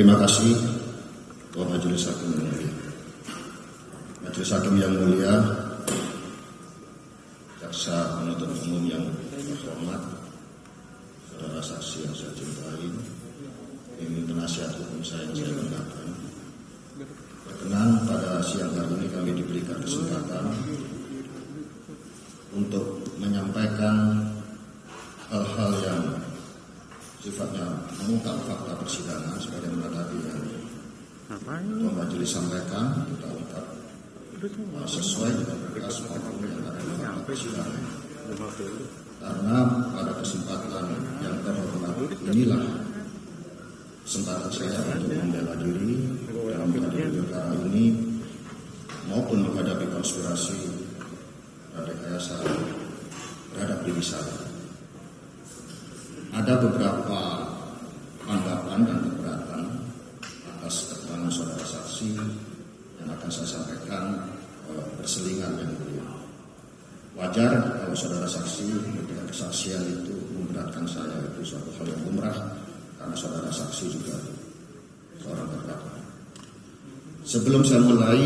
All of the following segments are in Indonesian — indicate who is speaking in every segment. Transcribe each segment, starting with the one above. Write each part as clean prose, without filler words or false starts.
Speaker 1: Terima kasih Ketua Majelis Hakim yang mulia. Majelis Hakim yang mulia, jaksa penuntut umum yang terhormat, saudara saksi yang saya cintai, ini penasihat hukum saya yang saya banggakan. Berkenan pada siang hari ini kami diberikan kesempatan untuk menyampaikan hal-hal yang sifatnya mengungkap fakta persidangan sebagaimana tadi yang Ketua Majelis sampaikan, kita ungkap sesuai dengan berkas maupun yang ada di fakta persidangan. Karena pada kesempatan yang terhormat inilah kesempatan saya untuk membela diri dalam menghadapi perkara ini maupun menghadapi konspirasi dan rekayasa terhadap diri saya. Ada beberapa anggapan dan keberatan atas keterangan saudara saksi yang akan saya sampaikan berselingan yang mulia. Wajar kalau saudara saksi memberikan kesaksian itu memberatkan saya, itu suatu hal yang lumrah karena saudara saksi juga seorang terdakwa. Sebelum saya mulai,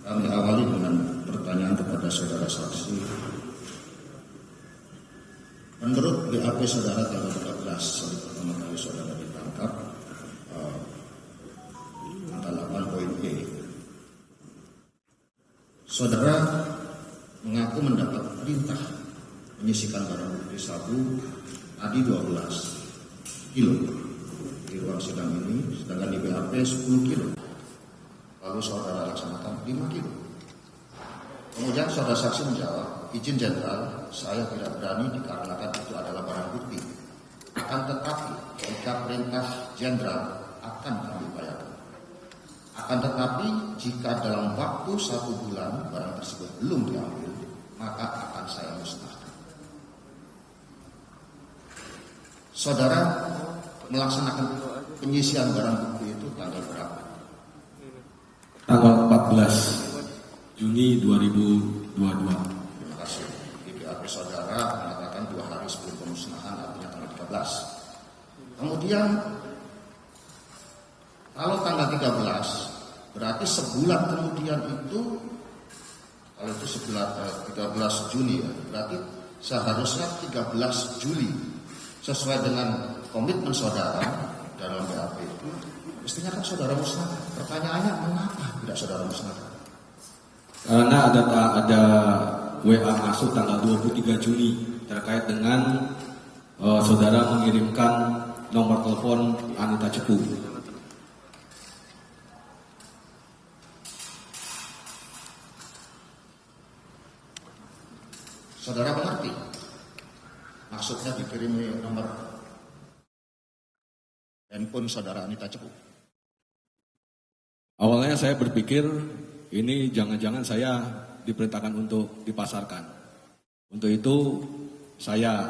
Speaker 1: kami awali dengan pertanyaan kepada saudara saksi. Menurut BAP saudara tanggal 13 hari pertama kali saudara ditangkap, angka 8.E, saudara mengaku mendapat perintah menyisikan barang bukti sabu tadi 12 kilo di ruang sidang ini, sedangkan di BAP 10 kilo. Lalu saudara laksanakan 5 kilo. Kemudian saudara saksi menjawab, izin jenderal, saya tidak berani dikarenakan itu adalah barang bukti. Akan tetapi, jika perintah jenderal akan kami upayakan. Akan tetapi, jika dalam waktu 1 bulan barang tersebut belum diambil, maka akan saya musnahkan. Saudara melaksanakan penyisian barang bukti itu tanggal berapa?
Speaker 2: Tanggal 14 Juni 2022.
Speaker 1: Terima kasih. Di BAP saudara mengatakan 2 hari sebelum pemusnahan, artinya tanggal 13. Kemudian kalau tanggal 13 berarti sebulan kemudian itu, kalau itu 13 Juni ya, berarti seharusnya 13 Juli sesuai dengan komitmen saudara dalam BAP itu mestinya kan saudara musnahkan. Pertanyaannya, mengapa tidak saudara musnahkan?
Speaker 2: Karena ada WA masuk tanggal 23 Juni terkait dengan saudara mengirimkan nomor telepon Anita Cepu.
Speaker 1: Saudara mengerti maksudnya dikirimi nomor handphone saudara Anita Cepu?
Speaker 2: Awalnya saya berpikir ini jangan-jangan saya diperintahkan untuk dipasarkan. Untuk itu saya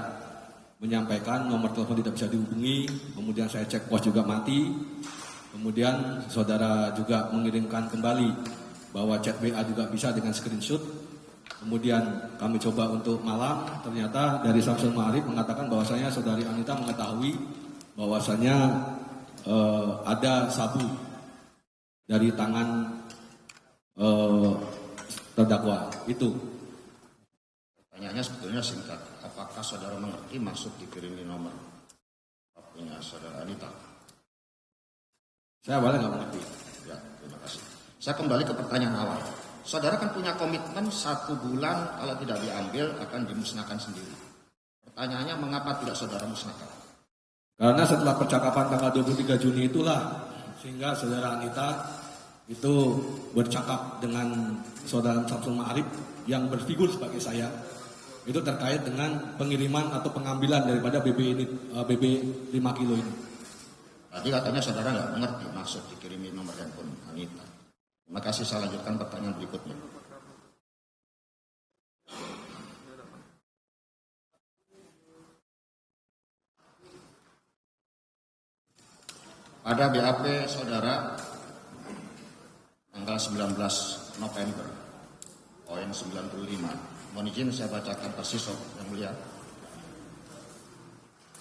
Speaker 2: menyampaikan nomor telepon tidak bisa dihubungi, kemudian saya cek pos juga mati, kemudian saudara juga mengirimkan kembali bahwa chat WA juga bisa dengan screenshot. Kemudian kami coba untuk malam, ternyata dari Samsul Ma'arif mengatakan bahwasanya saudari Anita mengetahui bahwasanya ada sabu dari tangan terdakwa itu.
Speaker 1: Pertanyaannya sebetulnya singkat. Apakah saudara mengerti maksud dikirimi nomor punya saudara Anita?
Speaker 2: Saya awalnya nggak mengerti.
Speaker 1: Ya, terima kasih. Saya kembali ke pertanyaan awal. Saudara kan punya komitmen 1 bulan kalau tidak diambil akan dimusnahkan sendiri. Pertanyaannya, mengapa tidak saudara musnahkan?
Speaker 2: Karena setelah percakapan tanggal 23 Juni itulah sehingga saudara Anita itu bercakap dengan saudara Samsul Ma'arif yang berfigur sebagai saya, itu terkait dengan pengiriman atau pengambilan daripada BB 5 kilo ini.
Speaker 1: Tadi katanya saudara nggak mengerti maksud dikirimi nomor handphone Anita. Terima kasih, saya lanjutkan pertanyaan berikutnya. Pada BAP saudara tanggal 19 November, poin 95. Mohon izin saya bacakan persis yang mulia.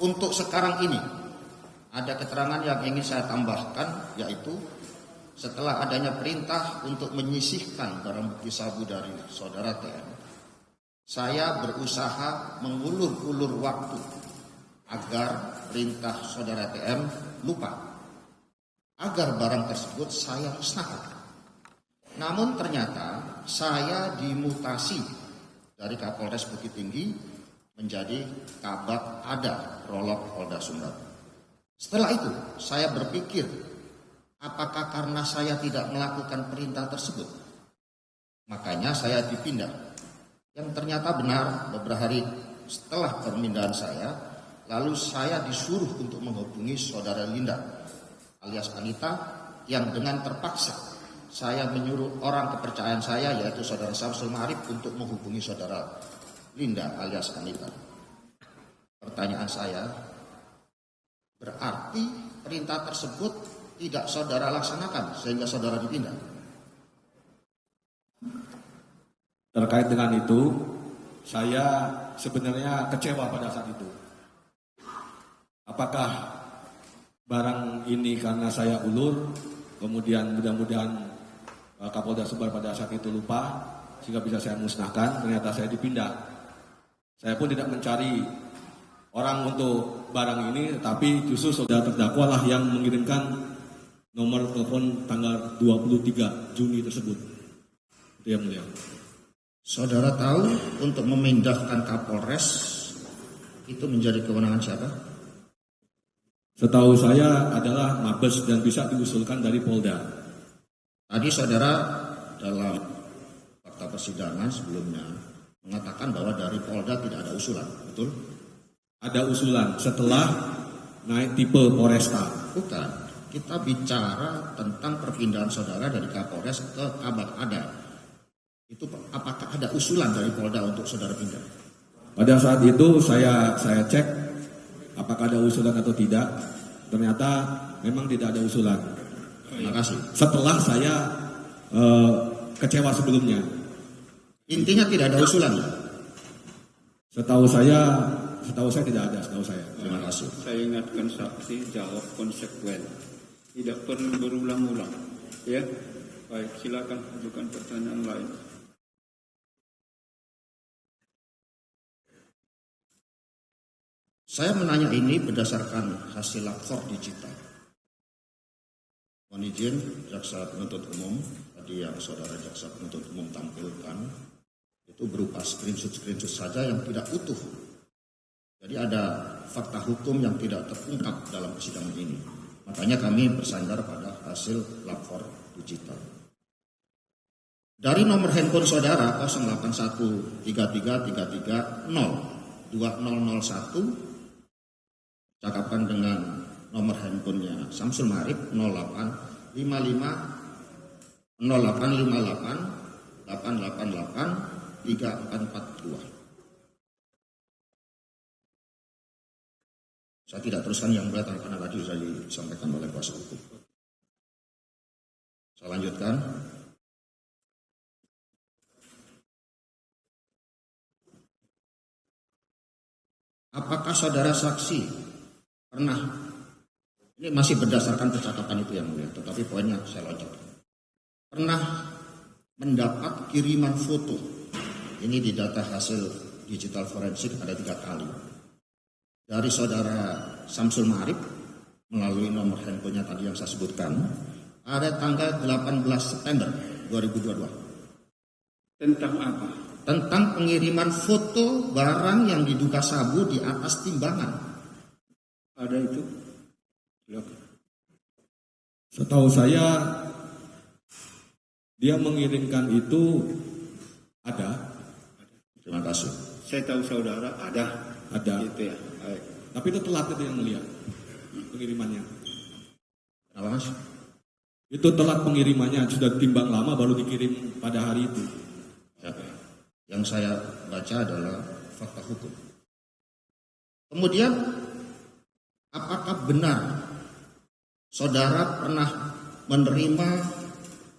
Speaker 1: Untuk sekarang ini, ada keterangan yang ingin saya tambahkan, yaitu setelah adanya perintah untuk menyisihkan barang bukti sabu dari saudara TM, saya berusaha mengulur-ulur waktu agar perintah saudara TM lupa, agar barang tersebut saya musnahkan. Namun ternyata saya dimutasi dari Kapolres Bukit Tinggi menjadi Kabak Ada Prolog Polda Sumbar. Setelah itu saya berpikir, apakah karena saya tidak melakukan perintah tersebut, makanya saya dipindah. Yang ternyata benar, beberapa hari setelah pemindahan saya, lalu saya disuruh untuk menghubungi saudara Linda alias Anita, yang dengan terpaksa saya menyuruh orang kepercayaan saya, yaitu saudara Samsul Ma'arif, untuk menghubungi saudara Linda alias Anita. Pertanyaan saya, berarti perintah tersebut tidak saudara laksanakan sehingga saudara dipindah?
Speaker 2: Terkait dengan itu, saya sebenarnya kecewa pada saat itu. Apakah barang ini karena saya ulur, kemudian mudah-mudahan Kapolda Sumbar pada saat itu lupa, sehingga bisa saya musnahkan, ternyata saya dipindah. Saya pun tidak mencari orang untuk barang ini, tapi justru saudara terdakwa lah yang mengirimkan nomor telepon tanggal 23 Juni tersebut. Itu yang mulia.
Speaker 1: Saudara tahu untuk memindahkan Kapolres itu menjadi kewenangan siapa?
Speaker 2: Setahu saya adalah Mabes dan bisa diusulkan dari Polda.
Speaker 1: Tadi saudara dalam fakta persidangan sebelumnya mengatakan bahwa dari Polda tidak ada usulan, betul?
Speaker 2: Ada usulan setelah naik tipe Polresta.
Speaker 1: Bukan, kita bicara tentang perpindahan saudara dari Kapolres ke Kabak Ada. Itu apakah ada usulan dari Polda untuk saudara pindah?
Speaker 2: Pada saat itu saya cek apakah ada usulan atau tidak. Ternyata memang tidak ada usulan.
Speaker 1: Terima kasih.
Speaker 2: Setelah saya kecewa sebelumnya.
Speaker 1: Intinya tidak ada usulan.
Speaker 2: Setahu saya tidak ada. Setahu saya.
Speaker 1: Terima kasih.
Speaker 3: Saya ingatkan saksi jawab konsekuen. Tidak perlu berulang-ulang. Ya, baik. Silakan ajukan pertanyaan lain.
Speaker 1: Saya menanya ini berdasarkan hasil lapor digital. Mohon izin, jaksa penuntut umum, tadi yang saudara jaksa penuntut umum tampilkan, itu berupa screenshot saja yang tidak utuh. Jadi ada fakta hukum yang tidak terungkap dalam persidangan ini. Makanya kami bersandar pada hasil lapor digital. Dari nomor handphone saudara 081333302001, cakapan dengan nomor handphonenya Samsul Ma'arif 0858 888 3442. Saya tidak teruskan yang berat karena tadi sudah disampaikan oleh kuasa hukum. Saya lanjutkan. Apakah saudara saksi pernah, ini masih berdasarkan percakapan itu yang mulia, tetapi poinnya saya loncat. Pernah mendapat kiriman foto, ini di data hasil digital forensik ada 3 kali, dari saudara Samsul Ma'arif melalui nomor handphonenya tadi yang saya sebutkan, ada tanggal 18 September 2022.
Speaker 3: Tentang apa?
Speaker 1: Tentang pengiriman foto barang yang diduga sabu di atas timbangan.
Speaker 3: Ada itu? Silakan.
Speaker 2: Setahu saya dia mengirimkan itu ada.
Speaker 1: Terima kasih.
Speaker 3: Saya tahu saudara ada. Gitu ya. Baik.
Speaker 2: Tapi itu telat itu yang mulia pengirimannya.
Speaker 1: Apa mas?
Speaker 2: Itu telat pengirimannya, sudah timbang lama baru dikirim pada hari itu.
Speaker 1: Yang saya baca adalah fakta hukum. Kemudian, apakah benar saudara pernah menerima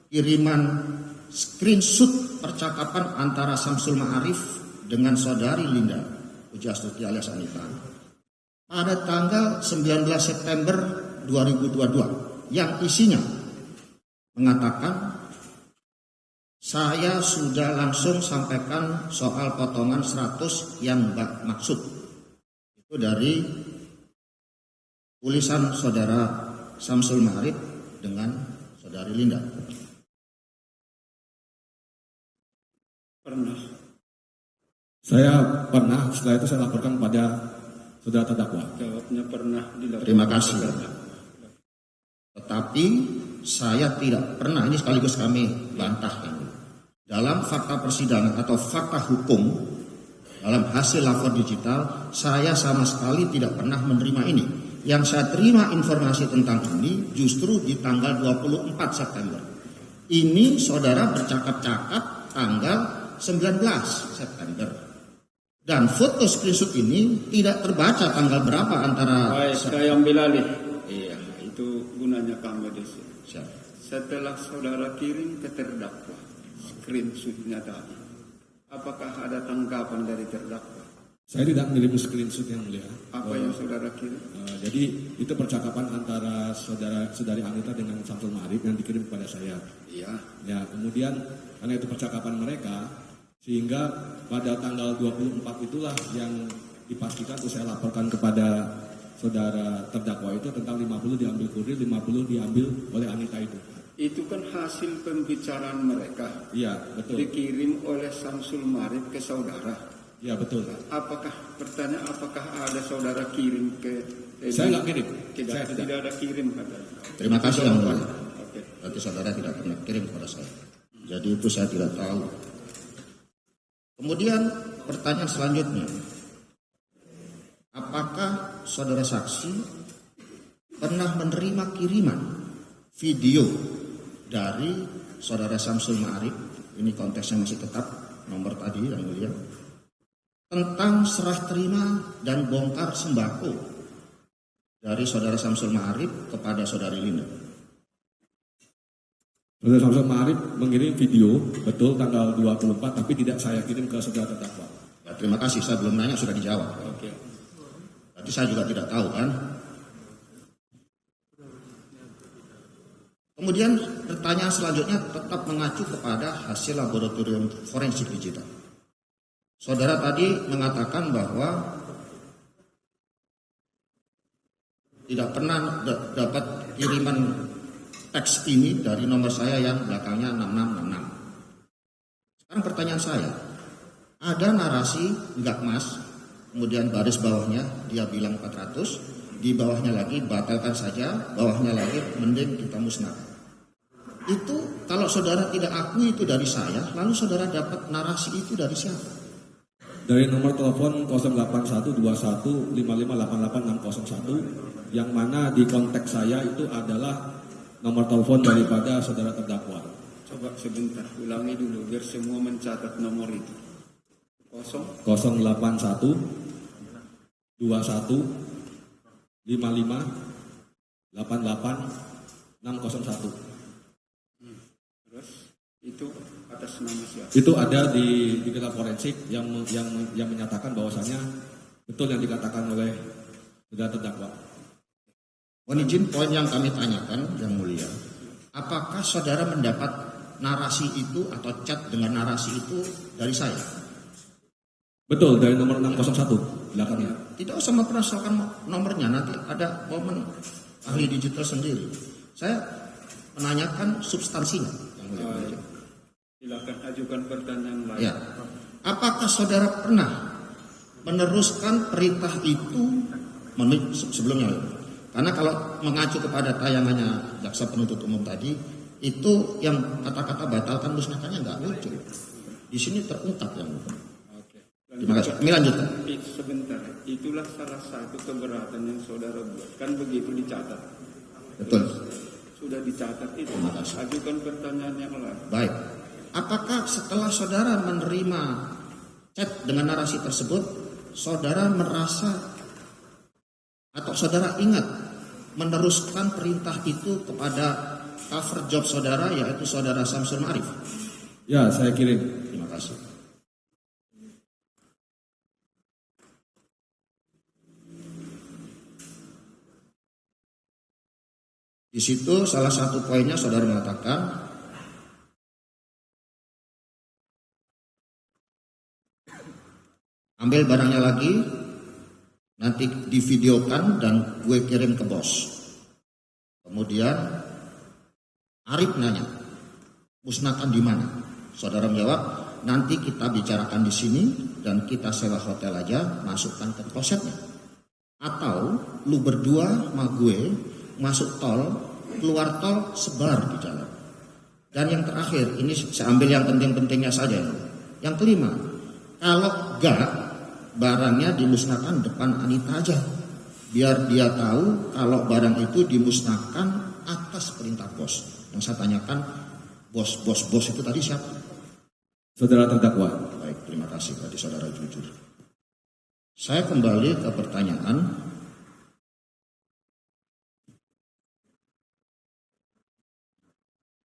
Speaker 1: kiriman screenshot percakapan antara Samsul Ma'arif dengan saudari Linda Pujiastuti alias Anita pada tanggal 19 September 2022 yang isinya mengatakan saya sudah langsung sampaikan soal potongan 100 yang Mbak maksud. Itu dari tulisan saudara Samsul Ma'arif dengan saudari Linda.
Speaker 3: Pernah.
Speaker 2: Saya pernah, setelah itu saya laporkan pada saudara terdakwa.
Speaker 3: Jawabnya pernah dilakukan.
Speaker 1: Terima kasih. Tetapi saya tidak pernah, ini sekaligus kami bantah ini. Dalam fakta persidangan atau fakta hukum, dalam hasil lapor digital, saya sama sekali tidak pernah menerima ini. Yang saya terima informasi tentang ini justru di tanggal 24 September. Ini saudara bercakap-cakap tanggal 19 September. Dan foto screenshot ini tidak terbaca tanggal berapa antara...
Speaker 3: Baik, saya ambil alih. Iya, itu gunanya kami di sini.
Speaker 1: Siap.
Speaker 3: Setelah saudara kirim ke terdakwa screenshotnya tadi, apakah ada tanggapan dari terdakwa?
Speaker 2: Saya tidak mengirim screenshot yang mulia.
Speaker 3: Apa yang saudara kirim?
Speaker 2: Jadi itu percakapan antara saudari Anita dengan Samsul Ma'arif yang dikirim kepada saya.
Speaker 3: Iya.
Speaker 2: Ya, kemudian karena itu percakapan mereka, sehingga pada tanggal 24 itulah yang dipastikan itu saya laporkan kepada saudara terdakwa itu tentang 50 diambil kurir, 50 diambil oleh Anita itu.
Speaker 3: Itu kan hasil pembicaraan mereka.
Speaker 2: Iya, betul.
Speaker 3: Dikirim oleh Samsul Ma'arif ke saudara.
Speaker 2: Iya, betul.
Speaker 3: Apakah ada saudara kirim ke...
Speaker 2: Saya nggak kirim.
Speaker 3: Tidak,
Speaker 2: Saya
Speaker 3: tidak ada kirim katanya.
Speaker 1: Terima kasih yang mulia.
Speaker 3: Oke.
Speaker 1: Berarti saudara tidak pernah kirim kepada saya. Jadi itu saya tidak tahu. Kemudian pertanyaan selanjutnya, apakah saudara saksi pernah menerima kiriman video dari saudara Samsul Ma'arif, ini konteksnya masih tetap nomor tadi yang mulia, tentang serah terima dan bongkar sembako dari saudara Samsul Ma'arif kepada saudari Linda?
Speaker 2: Saudara Samsul Ma'arif mengirim video, betul tanggal 24, tapi tidak saya kirim ke saudara terdakwa.
Speaker 1: Ya, terima kasih, saya belum nanya sudah dijawab.
Speaker 3: Oke.
Speaker 1: Berarti saya juga tidak tahu kan. Kemudian pertanyaan selanjutnya tetap mengacu kepada hasil laboratorium forensik digital. Saudara tadi mengatakan bahwa tidak pernah dapat kiriman teks ini dari nomor saya yang belakangnya 6666. Sekarang pertanyaan saya, ada narasi enggak mas, kemudian baris bawahnya dia bilang 400, di bawahnya lagi batalkan saja, bawahnya lagi mending kita musnahkan. Itu kalau saudara tidak akui itu dari saya, lalu saudara dapat narasi itu dari siapa?
Speaker 2: Dari nomor telepon 081215588601, yang mana di konteks saya itu adalah nomor telepon daripada saudara terdakwa.
Speaker 3: Coba sebentar, ulangi dulu biar semua mencatat nomor itu.
Speaker 2: 081 21 55 88 601.
Speaker 3: Terus itu atas nama siapa?
Speaker 2: Itu ada di digital forensik yang menyatakan bahwasannya betul yang dikatakan oleh saudara terdakwa.
Speaker 1: Mohon izin, poin yang kami tanyakan yang mulia, apakah saudara mendapat narasi itu atau chat dengan narasi itu dari saya?
Speaker 2: Betul, dari nomor 601 belakangnya.
Speaker 1: Tidak usah mempersoalkan nomornya, nanti ada momen ahli digital sendiri. Saya menanyakan substansinya yang mulia.
Speaker 3: Silakan ajukan pertanyaan lain.
Speaker 1: Ya. Apakah saudara pernah meneruskan perintah itu sebelumnya? Karena kalau mengacu kepada tayangannya jaksa penuntut umum tadi, itu yang kata-kata batalkan musnahkannya nggak muncul. Di sini terungkap yang muncul.
Speaker 3: Oke.
Speaker 1: Terima kasih. Kami lanjutkan.
Speaker 3: Sebentar, itulah salah satu keberatan yang saudara buat. Kan begitu dicatat.
Speaker 1: Betul.
Speaker 3: Sudah dicatat itu.
Speaker 1: Terima kasih.
Speaker 3: Ajukan pertanyaan yang lain.
Speaker 1: Baik. Apakah setelah saudara menerima chat dengan narasi tersebut, saudara merasa atau saudara ingat meneruskan perintah itu kepada cover job saudara, yaitu saudara Samsul Ma'arif?
Speaker 2: Ya, saya kirim.
Speaker 1: Terima kasih. Di situ salah satu poinnya saudara mengatakan ambil barangnya lagi, nanti divideokan dan gue kirim ke bos. Kemudian Arif nanya, musnahkan di mana? Saudara menjawab, nanti kita bicarakan di sini dan kita sewa hotel aja, masukkan ke klosetnya. Atau lu berdua sama gue masuk tol, keluar tol, sebar di jalan. Dan yang terakhir, ini saya ambil yang penting-pentingnya saja. Yang kelima, kalau enggak, barangnya dimusnahkan depan Anita aja. Biar dia tahu kalau barang itu dimusnahkan atas perintah bos. Yang saya tanyakan, bos itu tadi siapa?
Speaker 2: Saudara terdakwa.
Speaker 1: Baik, terima kasih tadi saudara jujur. Saya kembali ke pertanyaan.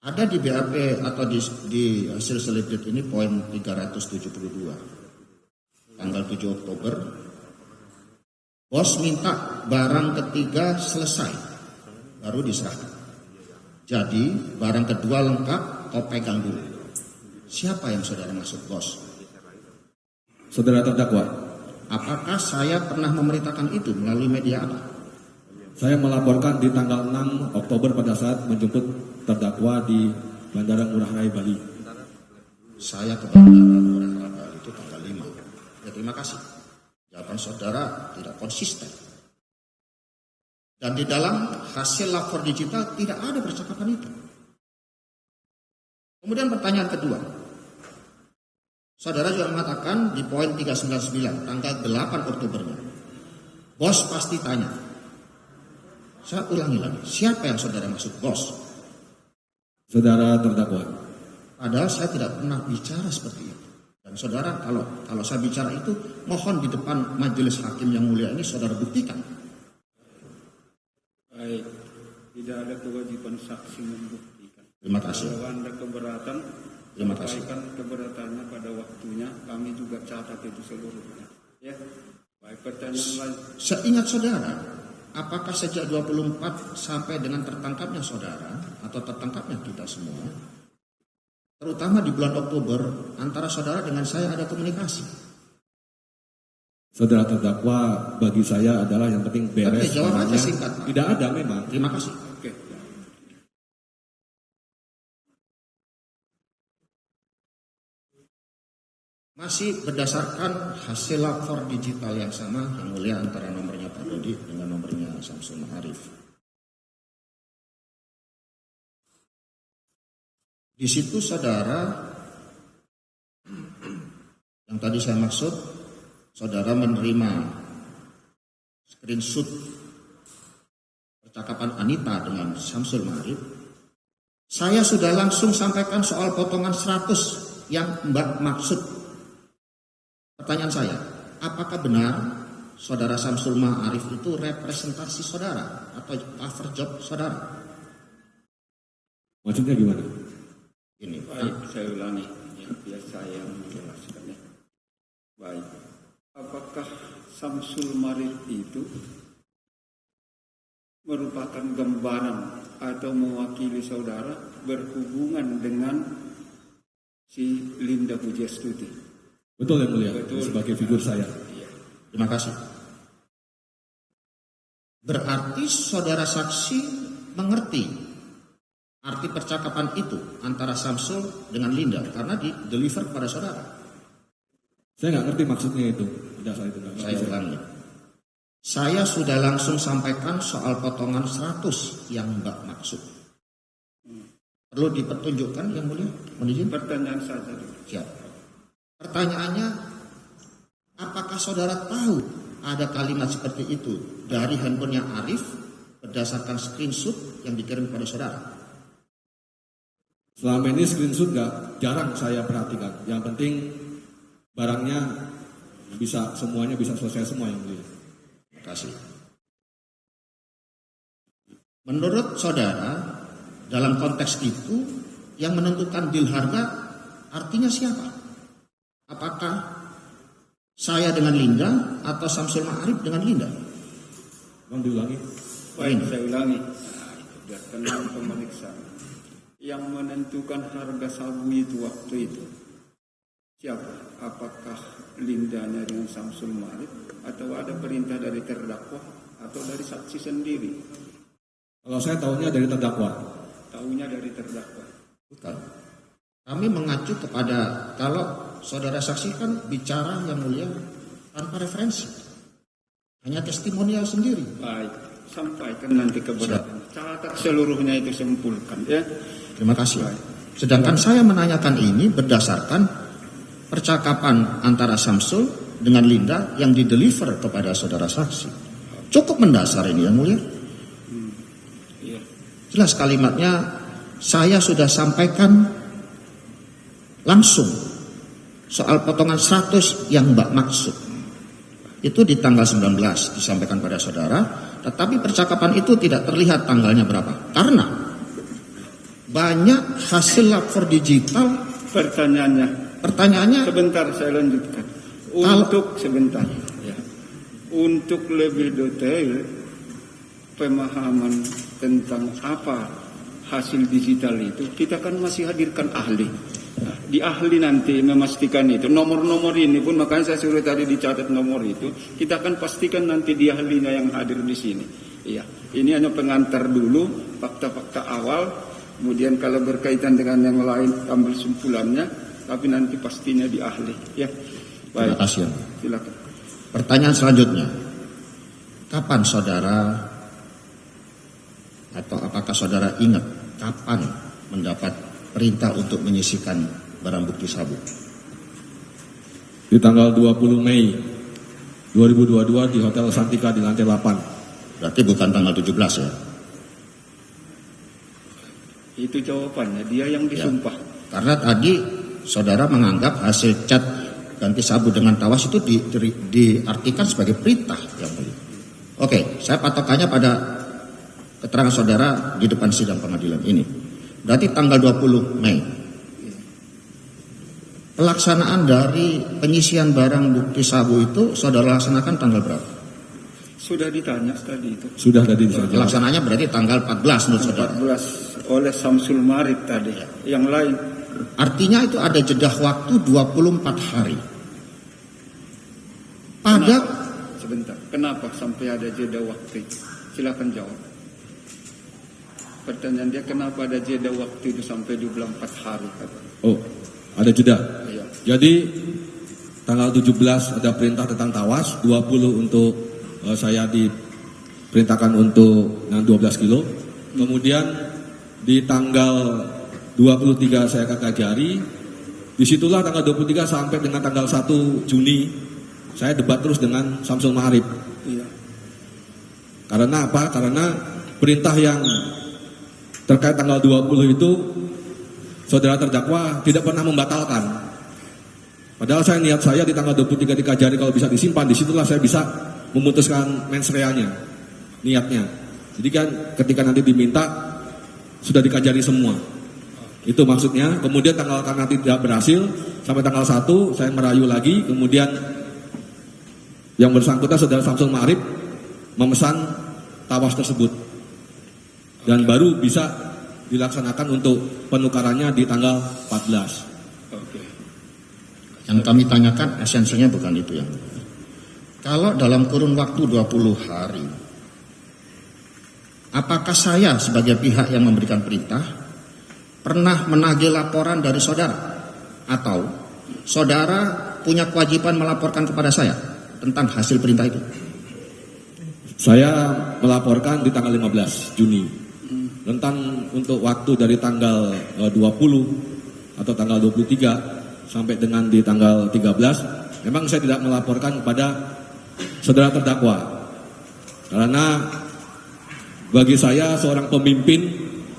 Speaker 1: Ada di BAP atau di hasil selipit ini poin 372. Tanggal 7 Oktober, bos minta barang ketiga selesai, baru diserahkan. Jadi barang kedua lengkap, kau pegang dulu. Siapa yang saudara maksud bos?
Speaker 2: Saudara terdakwa.
Speaker 1: Apakah saya pernah memerintahkan itu melalui media apa?
Speaker 2: Saya melaporkan di tanggal 6 Oktober pada saat menjemput terdakwa di Bandara Ngurah Rai Bali.
Speaker 1: Saya ke Bandara Ngurah Rai Bali itu tanggal 5. Ya, terima kasih. Jawaban saudara tidak konsisten. Dan di dalam hasil lapor digital tidak ada percakapan itu. Kemudian pertanyaan kedua. Saudara juga mengatakan di poin 399 tanggal 8 Oktobernya. Bos pasti tanya. Saya ulangi lagi. Siapa yang saudara maksud bos?
Speaker 2: Saudara terdakwa.
Speaker 1: Padahal saya tidak pernah bicara seperti itu. Dan saudara, kalau saya bicara itu, mohon di depan majelis hakim yang mulia ini saudara buktikan.
Speaker 3: Baik, tidak ada kewajiban saksi membuktikan.
Speaker 1: Terima kasih.
Speaker 3: Kalau Anda keberatan,
Speaker 1: Terima kasih.
Speaker 3: sampaikan keberatannya pada waktunya. Kami juga catat itu seluruhnya. Ya, baik, pertanyaan lain.
Speaker 1: Seingat saudara, apakah sejak 24 sampai dengan tertangkapnya saudara atau tertangkapnya kita semua, terutama di bulan Oktober, antara saudara dengan saya ada komunikasi?
Speaker 2: Saudara terdakwa bagi saya adalah yang penting beres.
Speaker 1: Oke, jawab aja
Speaker 2: barangnya.
Speaker 1: singkat, Pak.
Speaker 2: Tidak ada memang.
Speaker 1: Terima kasih.
Speaker 3: Oke.
Speaker 1: Masih berdasarkan hasil lapor digital yang sama, yang mulia, antara nomornya Pak Dodi dengan nomornya Samsul Ma'arif. Di situ saudara, yang tadi saya maksud, saudara menerima screenshot percakapan Anita dengan Samsul Ma'arif. Saya sudah langsung sampaikan soal potongan 100 yang Mbak maksud. Pertanyaan saya, apakah benar saudara Samsul Ma'arif itu representasi saudara atau cover job saudara?
Speaker 2: Maksudnya gimana?
Speaker 1: Ini,
Speaker 3: Baik, saya ulangi. Ya, biar saya menjelaskan ya. Baik, apakah Samsul Ma'arif itu merupakan gambaran atau mewakili saudara berhubungan dengan si Linda Pujastuti?
Speaker 2: Betul yang mulia,
Speaker 3: Betul.
Speaker 2: sebagai figur saya.
Speaker 3: Iya.
Speaker 1: terima kasih. Berarti saudara saksi mengerti arti percakapan itu antara Samsul dengan Linda karena di-deliver kepada saudara.
Speaker 2: Saya nggak ngerti maksudnya itu. Tidak, saya tidak.
Speaker 1: Saya ulangi. Saya sudah langsung sampaikan soal potongan 100 yang Mbak maksud. Perlu dipertunjukkan yang mulia? Mohon izin.
Speaker 3: Pertanyaan saja.
Speaker 1: Siap. Pertanyaannya, apakah saudara tahu ada kalimat seperti itu dari handphonenya Arif berdasarkan screenshot yang dikirim kepada saudara?
Speaker 2: Selama ini screenshot jarang saya perhatikan. Yang penting barangnya semuanya bisa selesai semua yang mulia.
Speaker 1: Terima kasih. Menurut saudara, dalam konteks itu yang menentukan deal harga artinya siapa? Apakah saya dengan Linda atau Samsul Ma'arif dengan Linda?
Speaker 2: Bang diulangi.
Speaker 3: Baik, saya ulangi. tenang pemeriksaan. Yang menentukan harga sabu itu waktu itu siapa? Apakah Lindanya dengan Samsul Malik, atau ada perintah dari terdakwa atau dari saksi sendiri?
Speaker 2: Kalau saya tahunya dari terdakwa.
Speaker 3: Tahunya dari terdakwa.
Speaker 1: Bukan. Kami mengacu kepada, kalau saudara saksi kan bicara yang mulia tanpa referensi, hanya testimonial sendiri.
Speaker 3: Baik, sampaikan nanti keberatan. Catat seluruhnya itu, simpulkan ya.
Speaker 1: Terima kasih. Sedangkan saya menanyakan ini berdasarkan percakapan antara Samsul dengan Linda yang dideliver kepada saudara saksi. Cukup mendasar ini yang mulia.
Speaker 3: Iya.
Speaker 1: Jelas kalimatnya saya sudah sampaikan langsung soal potongan 100 yang Mbak maksud. Itu di tanggal 19 disampaikan pada saudara, tetapi percakapan itu tidak terlihat tanggalnya berapa. Karena banyak hasil lapor digital. Pertanyaannya
Speaker 3: Sebentar saya lanjutkan. Sebentar. Ya. Untuk lebih detail pemahaman tentang apa hasil digital itu, kita kan masih hadirkan ahli. Nah, di ahli nanti memastikan itu. Nomor-nomor ini pun, makanya saya suruh tadi dicatat nomor itu. Kita akan pastikan nanti di ahlinya yang hadir di sini. Iya, ini hanya pengantar dulu, fakta-fakta awal. Kemudian kalau berkaitan dengan yang lain ambil simpulannya, tapi nanti pastinya di ahli. Ya, baik.
Speaker 1: Terima kasih.
Speaker 3: Silakan.
Speaker 1: Pertanyaan selanjutnya, kapan saudara, atau apakah saudara ingat kapan mendapat perintah untuk menyisihkan barang bukti sabu?
Speaker 2: Di tanggal 20 Mei 2022 di Hotel Santika di lantai 8.
Speaker 1: Berarti bukan tanggal 17 ya?
Speaker 3: Itu jawabannya, dia yang disumpah.
Speaker 1: Ya, karena tadi saudara menganggap hasil cat ganti sabu dengan tawas itu diartikan sebagai perintah yang mulia. Oke, saya patokannya pada keterangan saudara di depan sidang pengadilan ini. Berarti tanggal 20 Mei. Pelaksanaan dari penyisian barang bukti sabu itu saudara laksanakan tanggal berapa?
Speaker 3: Sudah ditanya tadi itu.
Speaker 2: Sudah tadi disampaikan.
Speaker 1: Pelaksananya berarti tanggal 14 menurut saudara.
Speaker 3: 14 oleh Samsul Malik tadi. Yang lain.
Speaker 1: Artinya itu ada jeda waktu 24 hari.
Speaker 3: Sebentar. Kenapa sampai ada jeda waktu itu? Silakan jawab. Pertanyaan dia, kenapa ada jeda waktu itu sampai 24 hari?
Speaker 2: Oh, ada jeda.
Speaker 3: Iya.
Speaker 2: Jadi tanggal 17 ada perintah tentang tawas, 20 untuk saya diperintahkan untuk 12 kilo. Kemudian di tanggal 23 saya ke Kajari. Disitulah tanggal 23 sampai dengan tanggal 1 Juni saya debat terus dengan Samsul Ma'arif.
Speaker 3: Iya.
Speaker 2: Karena apa? Karena perintah yang terkait tanggal 20 itu saudara terdakwa tidak pernah membatalkan. Padahal niat saya di tanggal 23 di Kajari kalau bisa disimpan, disitulah saya bisa memutuskan mens rea-nya, niatnya. Jadi kan ketika nanti diminta sudah dikajari semua. Itu maksudnya. Kemudian karena tidak berhasil sampai tanggal 1 saya merayu lagi. Kemudian yang bersangkutan saudara Samsul Ma'arif memesan tawas tersebut. Dan baru bisa dilaksanakan untuk penukarannya di tanggal 14.
Speaker 3: Oke.
Speaker 1: Yang kami tanyakan esensinya bukan itu yang. Kalau dalam kurun waktu 20 hari, apakah saya sebagai pihak yang memberikan perintah pernah menagih laporan dari saudara? Atau saudara punya kewajiban melaporkan kepada saya tentang hasil perintah itu?
Speaker 2: Saya melaporkan di tanggal 15 Juni. Rentang untuk waktu dari tanggal 20 atau tanggal 23 sampai dengan di tanggal 13, memang saya tidak melaporkan kepada saudara terdakwa. Karena bagi saya seorang pemimpin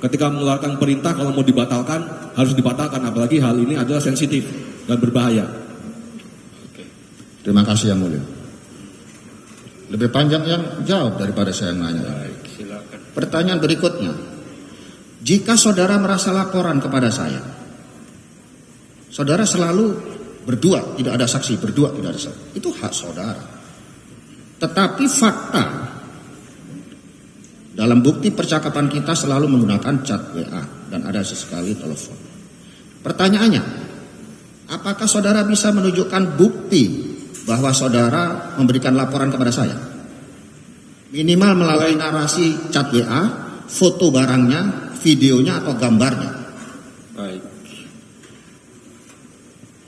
Speaker 2: ketika mengeluarkan perintah kalau mau dibatalkan harus dibatalkan, apalagi hal ini adalah sensitif dan berbahaya.
Speaker 3: Oke.
Speaker 1: Terima kasih yang mulia. Lebih panjang yang jawab daripada saya yang nanya.
Speaker 3: Baik, silakan.
Speaker 1: Pertanyaan berikutnya, jika saudara merasa laporan kepada saya, saudara selalu berdua, tidak ada saksi, berdua tidak ada saksi, itu hak saudara. Tetapi fakta Dalam bukti percakapan kita selalu menggunakan chat WA dan ada sesekali telepon. Pertanyaannya, apakah saudara bisa menunjukkan bukti bahwa saudara memberikan laporan kepada saya? Minimal melalui narasi chat WA, foto barangnya, videonya atau gambarnya.
Speaker 3: Baik.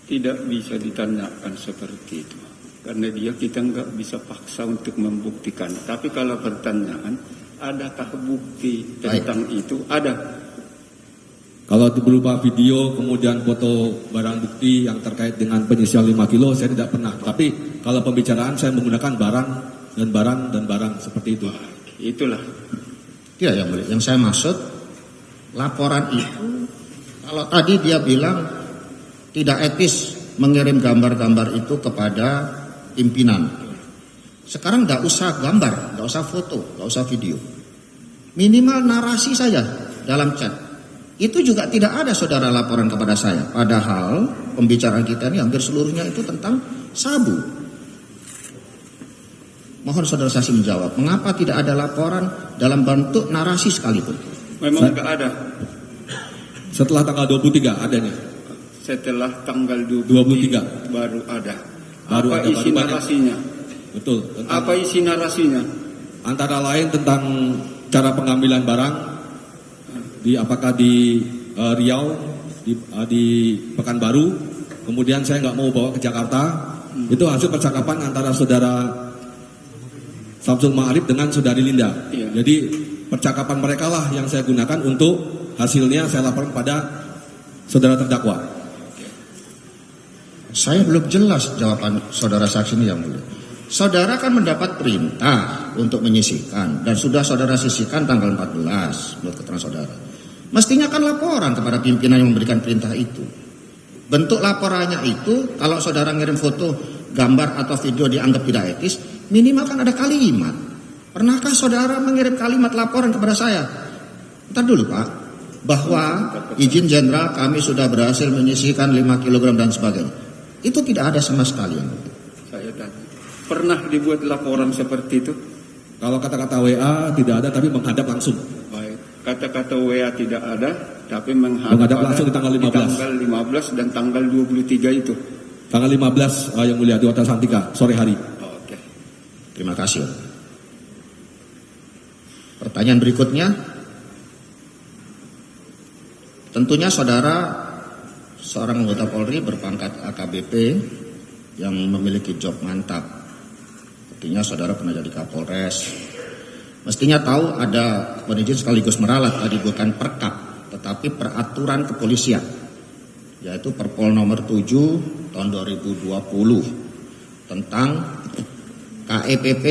Speaker 3: Tidak bisa ditanyakan seperti itu. Karena kita nggak bisa paksa untuk membuktikan. Tapi kalau pertanyaan, adakah bukti tentang itu? Ada.
Speaker 2: Kalau berupa video kemudian foto barang bukti yang terkait dengan penyisian 5 kilo saya tidak pernah. Tapi kalau pembicaraan saya menggunakan barang dan barang seperti itu.
Speaker 3: Itulah.
Speaker 1: Ya, yang mulia. Yang saya maksud laporan itu, kalau tadi dia bilang tidak etis mengirim gambar-gambar itu kepada pimpinan. Sekarang nggak usah gambar, nggak usah foto, nggak usah video. Minimal narasi saja dalam chat. Itu juga tidak ada saudara laporan kepada saya. Padahal pembicaraan kita ini hampir seluruhnya itu tentang sabu. Mohon saudara saksi menjawab, mengapa tidak ada laporan dalam bentuk narasi sekalipun?
Speaker 3: Memang nggak ada.
Speaker 2: Setelah tanggal 23 adanya.
Speaker 3: Setelah tanggal 23 baru ada.
Speaker 2: Baru
Speaker 3: apa
Speaker 2: ada,
Speaker 3: isi
Speaker 2: baru
Speaker 3: narasinya?
Speaker 2: Betul.
Speaker 3: Apa isi narasinya?
Speaker 2: Antara lain tentang cara pengambilan barang apakah di Riau, di Pekanbaru, kemudian saya nggak mau bawa ke Jakarta. Itu hasil percakapan antara saudara Samsul Ma'arif dengan saudari Linda.
Speaker 3: Iya.
Speaker 2: Jadi percakapan mereka lah yang saya gunakan untuk hasilnya saya laporkan pada saudara terdakwa.
Speaker 1: Saya belum jelas jawaban saudara saksi ini yang mulia. Saudara kan mendapat perintah untuk menyisihkan dan sudah saudara sisihkan tanggal 14 menurut keterangan saudara. Mestinya kan laporan kepada pimpinan yang memberikan perintah itu. Bentuk laporannya itu kalau saudara ngirim foto, gambar atau video dianggap tidak etis, minimal kan ada kalimat. Pernahkah saudara mengirim kalimat laporan kepada saya? Ntar dulu Pak, bahwa izin jenderal kami sudah berhasil menyisihkan 5 kg dan sebagainya. Itu tidak ada sama sekali.
Speaker 3: Saya tanya, pernah dibuat laporan seperti itu?
Speaker 2: Kalau kata-kata WA tidak ada, tapi menghadap langsung.
Speaker 3: Baik, kata-kata WA tidak ada, tapi
Speaker 2: menghadap langsung di tanggal 15.
Speaker 3: Di tanggal 15 dan tanggal 23 itu.
Speaker 2: Tanggal 15 yang mulia di Hotel Santika sore hari.
Speaker 3: Oke.
Speaker 1: Terima kasih. Pertanyaan berikutnya, tentunya saudara seorang anggota Polri berpangkat AKBP yang memiliki job mantap. Artinya saudara pernah jadi Kapolres. Mestinya tahu ada penizin sekaligus meralat tadi bukan perkap, tetapi peraturan kepolisian, yaitu Perpol nomor 7 tahun 2020 tentang KEPP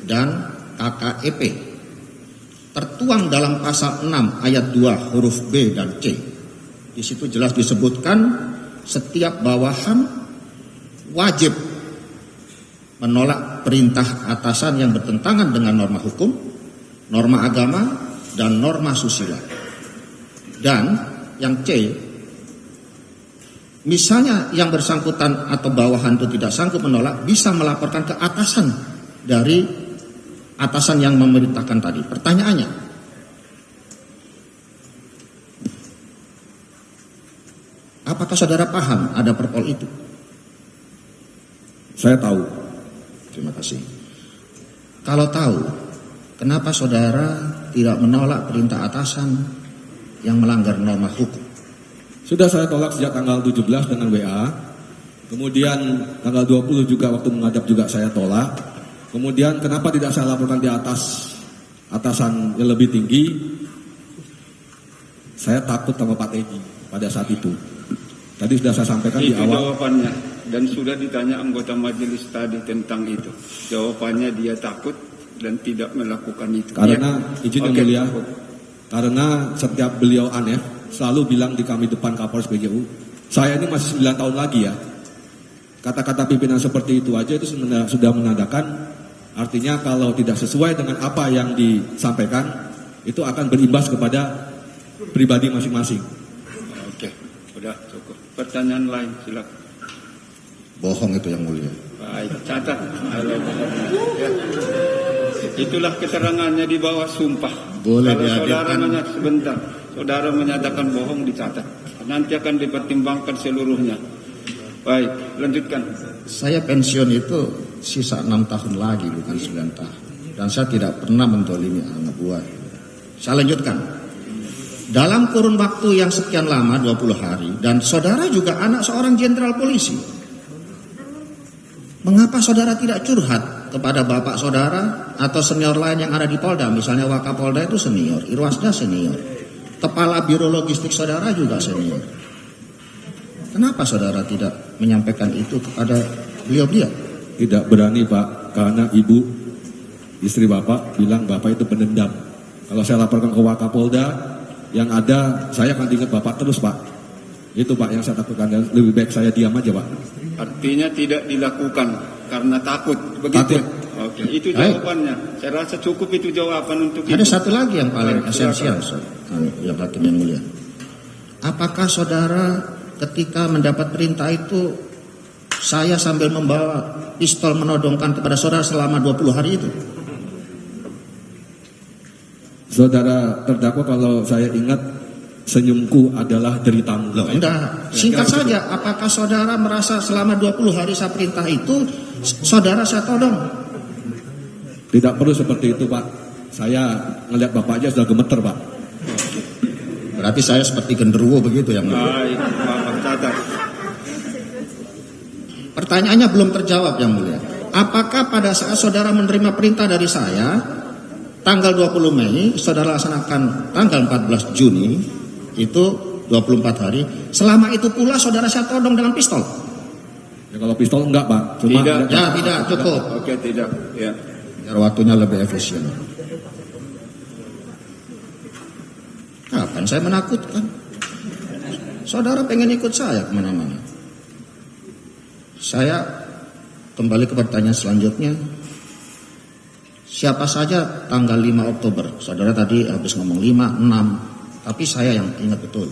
Speaker 1: dan KKEP. Tertuang dalam pasal 6 ayat 2 huruf B dan C. Di situ jelas disebutkan setiap bawahan wajib menolak perintah atasan yang bertentangan dengan norma hukum, norma agama, dan norma susila. Dan yang C, misalnya yang bersangkutan atau bawahan itu tidak sanggup menolak, bisa melaporkan ke atasan dari atasan yang memerintahkan tadi. Pertanyaannya, apakah saudara paham ada perpol itu?
Speaker 2: Saya tahu.
Speaker 1: Terima kasih. Kalau tahu, kenapa saudara tidak menolak perintah atasan yang melanggar norma hukum?
Speaker 2: Sudah saya tolak sejak tanggal 17 dengan WA. Kemudian tanggal 20 juga waktu menghadap juga saya tolak. Kemudian kenapa tidak saya laporkan di atasan yang lebih tinggi? Saya takut sama Pak Teddy pada saat itu. Tadi sudah saya sampaikan
Speaker 3: itu
Speaker 2: di awal.
Speaker 3: Jawabannya, dan sudah ditanya anggota majelis tadi tentang itu. Jawabannya dia takut dan tidak melakukan itu.
Speaker 2: Karena
Speaker 3: ya?
Speaker 2: izin yang mulia, karena setiap beliau aneh selalu bilang di kami depan Kapolres PJU, saya ini masih 9 tahun lagi ya. Kata-kata pimpinan seperti itu aja itu sudah menandakan artinya kalau tidak sesuai dengan apa yang disampaikan itu akan berimbas kepada pribadi masing-masing.
Speaker 3: Oke, udah cukup. Pertanyaan lain silakan.
Speaker 1: Bohong itu yang mulia.
Speaker 3: Baik, catat. Halo, ya. Itulah keterangannya di bawah sumpah.
Speaker 1: Boleh
Speaker 3: Kalau
Speaker 1: dihadirkan.
Speaker 3: sebentar, saudara menyatakan bohong dicatat. Nanti akan dipertimbangkan seluruhnya. Baik, lanjutkan.
Speaker 1: Saya pensiun itu sisa 6 tahun lagi, bukan 9 tahun. Dan saya tidak pernah mendolimi anak buah. Saya lanjutkan. Dalam kurun waktu yang sekian lama, 20 hari, dan saudara juga anak seorang jenderal polisi. Mengapa saudara tidak curhat kepada bapak saudara atau senior lain yang ada di Polda? Misalnya Wakapolda itu senior, Irwasda senior, kepala biro logistik saudara juga senior. Kenapa saudara tidak menyampaikan itu kepada beliau-beliau?
Speaker 2: Tidak berani Pak, karena ibu istri Bapak bilang Bapak itu pendendam. Kalau saya laporkan ke Wakapolda, yang ada saya akan diingat Bapak terus Pak. Itu Pak yang saya takutkan, lebih baik saya diam aja Pak.
Speaker 3: Artinya tidak dilakukan karena takut, begitu?
Speaker 2: Takut.
Speaker 3: Oke, itu jawabannya. Saya rasa cukup itu jawaban untuk
Speaker 1: Ada
Speaker 3: itu.
Speaker 1: satu lagi yang paling
Speaker 3: Baik,
Speaker 1: esensial,
Speaker 3: silakan.
Speaker 1: yang hakim yang mulia. Apakah saudara ketika mendapat perintah itu saya sambil membawa pistol menodongkan kepada saudara selama 20 hari itu?
Speaker 2: Saudara terdakwa, kalau saya ingat senyumku adalah deritamu.
Speaker 1: Loh, enggak. Singkat saja, apakah saudara merasa selama 20 hari saya perintah itu saudara saya todong?
Speaker 2: Tidak perlu seperti itu Pak. Saya ngelihat Bapak aja sudah gemeter Pak.
Speaker 1: Berarti saya seperti genderuwo begitu yang mulia.
Speaker 3: Baik, Bapak catat.
Speaker 1: Pertanyaannya belum terjawab yang mulia. Apakah pada saat saudara menerima perintah dari saya tanggal 20 Mei, saudara laksanakan tanggal 14 Juni, itu 24 hari. Selama itu pula saudara saya todong dengan pistol.
Speaker 2: Ya kalau pistol enggak Pak. Cuma
Speaker 3: Tidak.
Speaker 1: Ya tidak cukup.
Speaker 3: Oke, tidak. Ya.
Speaker 1: Biar waktunya lebih efisien. Kapan saya menakutkan? Saudara pengen ikut saya kemana-mana. Saya kembali ke pertanyaan selanjutnya. Siapa saja tanggal 5 Oktober? Saudara tadi habis ngomong 5, 6. Tapi saya yang ingat betul.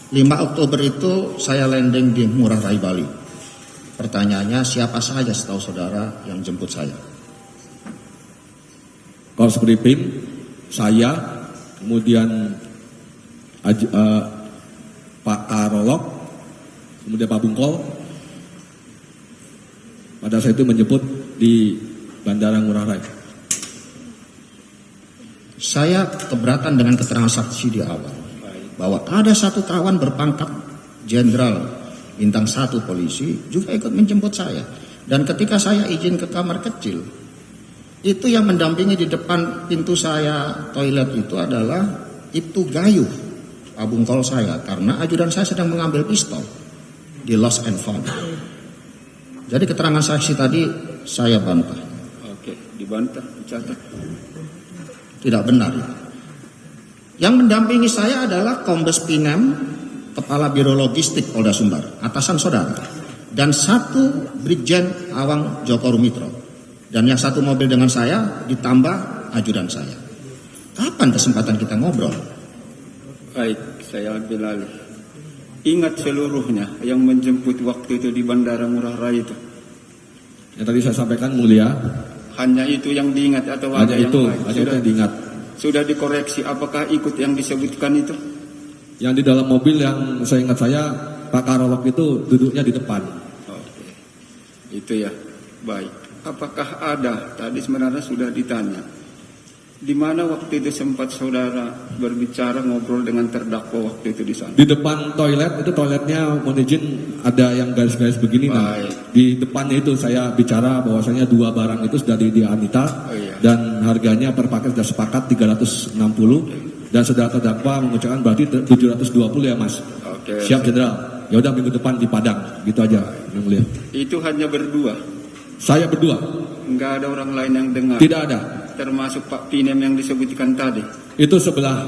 Speaker 1: 5 Oktober itu saya landing di Ngurah Rai Bali. Pertanyaannya, siapa saja setahu saudara yang jemput saya?
Speaker 2: kalau seperti PIM, saya, kemudian Pak Karolok, kemudian Pak Bungkol, pada saat itu menjemput di Bandara Ngurah Rai.
Speaker 1: Saya keberatan dengan keterangan saksi di awal bahwa ada satu kawan berpangkat jenderal bintang 1 polisi juga ikut menjemput saya. Dan ketika saya izin ke kamar kecil, itu yang mendampingi di depan pintu saya toilet itu adalah Ibtu Gayuh, Pak Bungkol saya, karena ajudan saya sedang mengambil pistol di lost and found. Jadi keterangan saksi tadi saya bantah.
Speaker 3: Oke, dibantah, dicatat.
Speaker 1: Tidak benar. Yang mendampingi saya adalah Kombes Pinem, Kepala Biro Logistik Polda Sumbar, atasan saudara, dan 1 Brigjen Awang Joko Rumitro. Dan yang 1 mobil dengan saya ditambah ajudan saya. Kapan kesempatan kita ngobrol?
Speaker 3: Baik, saya ambil alih. Ingat seluruhnya yang menjemput waktu itu di Bandara Ngurah Rai itu.
Speaker 2: Yang tadi saya sampaikan mulia,
Speaker 3: Hanya itu yang diingat atau
Speaker 2: hanya
Speaker 3: ada yang
Speaker 2: itu,
Speaker 3: lain?
Speaker 2: hanya itu yang diingat.
Speaker 3: Sudah dikoreksi, apakah ikut yang disebutkan itu?
Speaker 2: Yang di dalam mobil yang saya ingat saya, Pak Karolok itu duduknya di depan.
Speaker 3: Oke, itu ya. Baik. Apakah ada? Tadi sebenarnya sudah ditanya. Di mana waktu itu sempat saudara berbicara ngobrol dengan terdakwa waktu itu di sana?
Speaker 2: Di depan toilet, itu toiletnya mohon izin ada yang garis-garis begini. Nah,
Speaker 3: Baik.
Speaker 2: di depannya itu saya bicara bahwasanya 2 barang itu sudah di Anita.
Speaker 3: Oh, iya.
Speaker 2: Dan harganya per paket sudah sepakat 360. Dan saudara terdakwa mengucapkan berarti 720 ya Mas.
Speaker 3: Oke.
Speaker 2: Siap Jenderal. Ya udah minggu depan di Padang, gitu aja yang mulia.
Speaker 3: Itu hanya berdua.
Speaker 2: Saya berdua,
Speaker 3: Enggak ada orang lain yang dengar.
Speaker 2: tidak ada.
Speaker 3: Termasuk Pak Pinem yang disebutkan tadi.
Speaker 2: Itu sebelah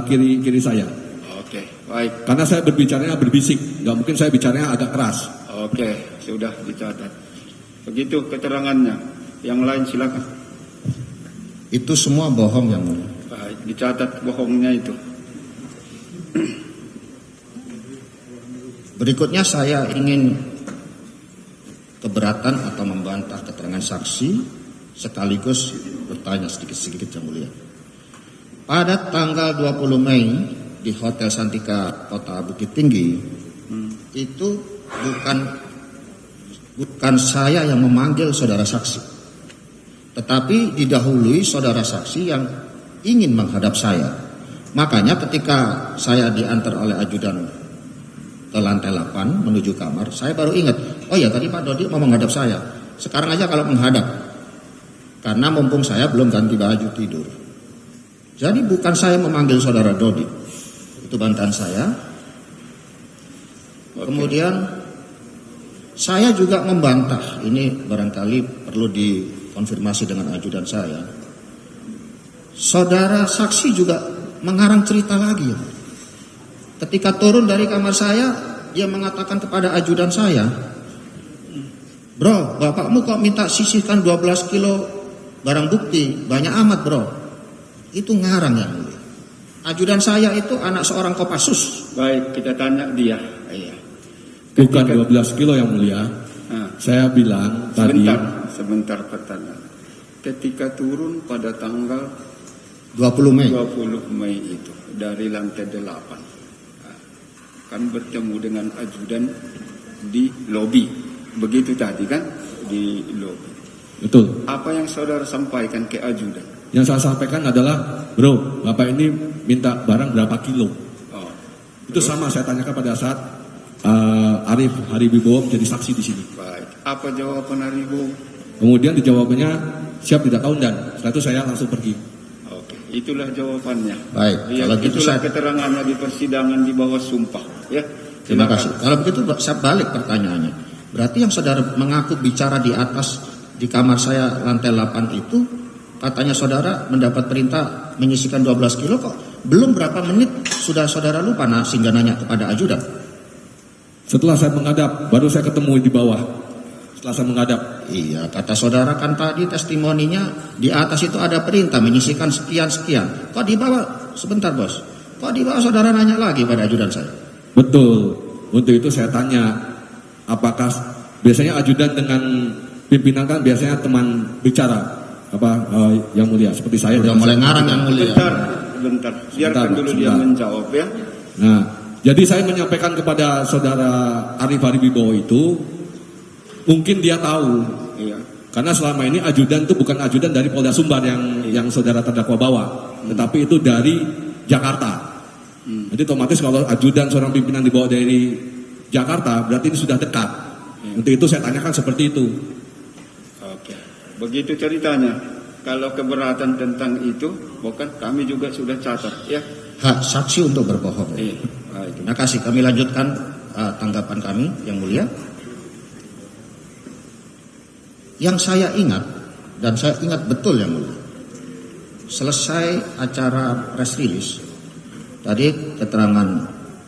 Speaker 2: kiri saya.
Speaker 3: Oke, baik.
Speaker 2: Karena saya berbicaranya berbisik, nggak mungkin saya bicaranya agak keras.
Speaker 3: Oke, sudah dicatat. Begitu keterangannya. Yang lain silakan.
Speaker 1: Itu semua bohong yang mulia.
Speaker 3: Baik, dicatat bohongnya itu.
Speaker 1: Berikutnya saya ingin keberatan atau membantah keterangan saksi sekaligus bertanya sedikit-sedikit yang mulia. Pada tanggal 20 Mei di Hotel Santika Kota Bukit Tinggi, itu bukan saya yang memanggil saudara saksi, tetapi didahului saudara saksi yang ingin menghadap saya. Makanya ketika saya diantar oleh ajudan ke lantai 8 menuju kamar, saya baru ingat, oh ya tadi Pak Dodi mau menghadap saya, sekarang aja kalau menghadap, karena mumpung saya belum ganti baju tidur. Jadi bukan saya memanggil saudara Dodi, itu bantahan saya. Kemudian saya juga membantah, ini barangkali perlu dikonfirmasi dengan ajudan saya. Saudara saksi juga mengarang cerita lagi. Ketika turun dari kamar saya, dia mengatakan kepada ajudan saya, "Bro, bapakmu kok minta sisihkan 12 kilo barang bukti, banyak amat bro." Itu ngarang ya. Ajudan saya itu anak seorang Kopassus.
Speaker 3: Baik, kita tanya dia. Iya.
Speaker 2: Bukan 12 kilo yang mulia. Saya bilang tadi.
Speaker 3: Sebentar pertanyaan. Ketika turun pada tanggal
Speaker 1: 20 Mei.
Speaker 3: 20 Mei itu dari lantai 8, kan bertemu dengan ajudan di lobi. Begitu tadi kan di lobi.
Speaker 2: Betul.
Speaker 3: Apa yang saudara sampaikan ke ajudan?
Speaker 2: Yang saya sampaikan adalah, bro, bapak ini minta barang berapa kilo.
Speaker 3: Oh,
Speaker 2: Itu sama saya tanyakan pada saat Arif Haribibowo menjadi saksi di sini.
Speaker 3: baik. Apa jawaban Haribo?
Speaker 2: Kemudian dijawabnya siap tidak tahu dan setelah itu saya langsung pergi.
Speaker 3: Oke, itulah jawabannya.
Speaker 1: Baik,
Speaker 3: Ya,
Speaker 1: kalau gitu
Speaker 3: itulah
Speaker 1: saya
Speaker 3: keterangannya di persidangan di bawah sumpah. Ya,
Speaker 1: terima kasih. Kalau begitu saya balik pertanyaannya. Berarti yang saudara mengaku bicara di atas di kamar saya lantai 8 itu, katanya saudara mendapat perintah menyisihkan 12 kilo kok. Belum berapa menit sudah saudara lupa sehingga nanya kepada ajudan.
Speaker 2: Setelah saya menghadap, baru saya ketemu di bawah. Setelah saya menghadap.
Speaker 1: Iya, kata saudara kan tadi testimoninya di atas itu ada perintah menyisihkan sekian-sekian. Kok di bawah, sebentar bos, kok di bawah saudara nanya lagi pada ajudan saya?
Speaker 2: Betul. Untuk itu saya tanya, apakah biasanya ajudan dengan pimpinan kan biasanya teman bicara yang mulia seperti saya.
Speaker 1: Udah mulai ngarang yang mulia.
Speaker 3: Bentar. Biarkan dulu dia menjawab ya.
Speaker 2: Nah, jadi saya menyampaikan kepada saudara Arif Haribibowo itu, mungkin dia tahu.
Speaker 3: Iya.
Speaker 2: Karena selama ini ajudan itu bukan ajudan dari Polda Sumbar yang saudara terdakwa bawa, tetapi itu dari Jakarta. Jadi otomatis kalau ajudan seorang pimpinan dibawa dari Jakarta, berarti ini sudah dekat. Untuk itu saya tanyakan seperti itu.
Speaker 3: Oke. Begitu ceritanya. Kalau keberatan tentang itu, bukan kami juga sudah catat ya.
Speaker 1: Hak saksi untuk berbohong.
Speaker 3: Iya. Baik.
Speaker 1: Terima kasih. Kami lanjutkan tanggapan kami yang mulia. Yang saya ingat, dan saya ingat betul yang mulia, selesai acara press release, tadi keterangan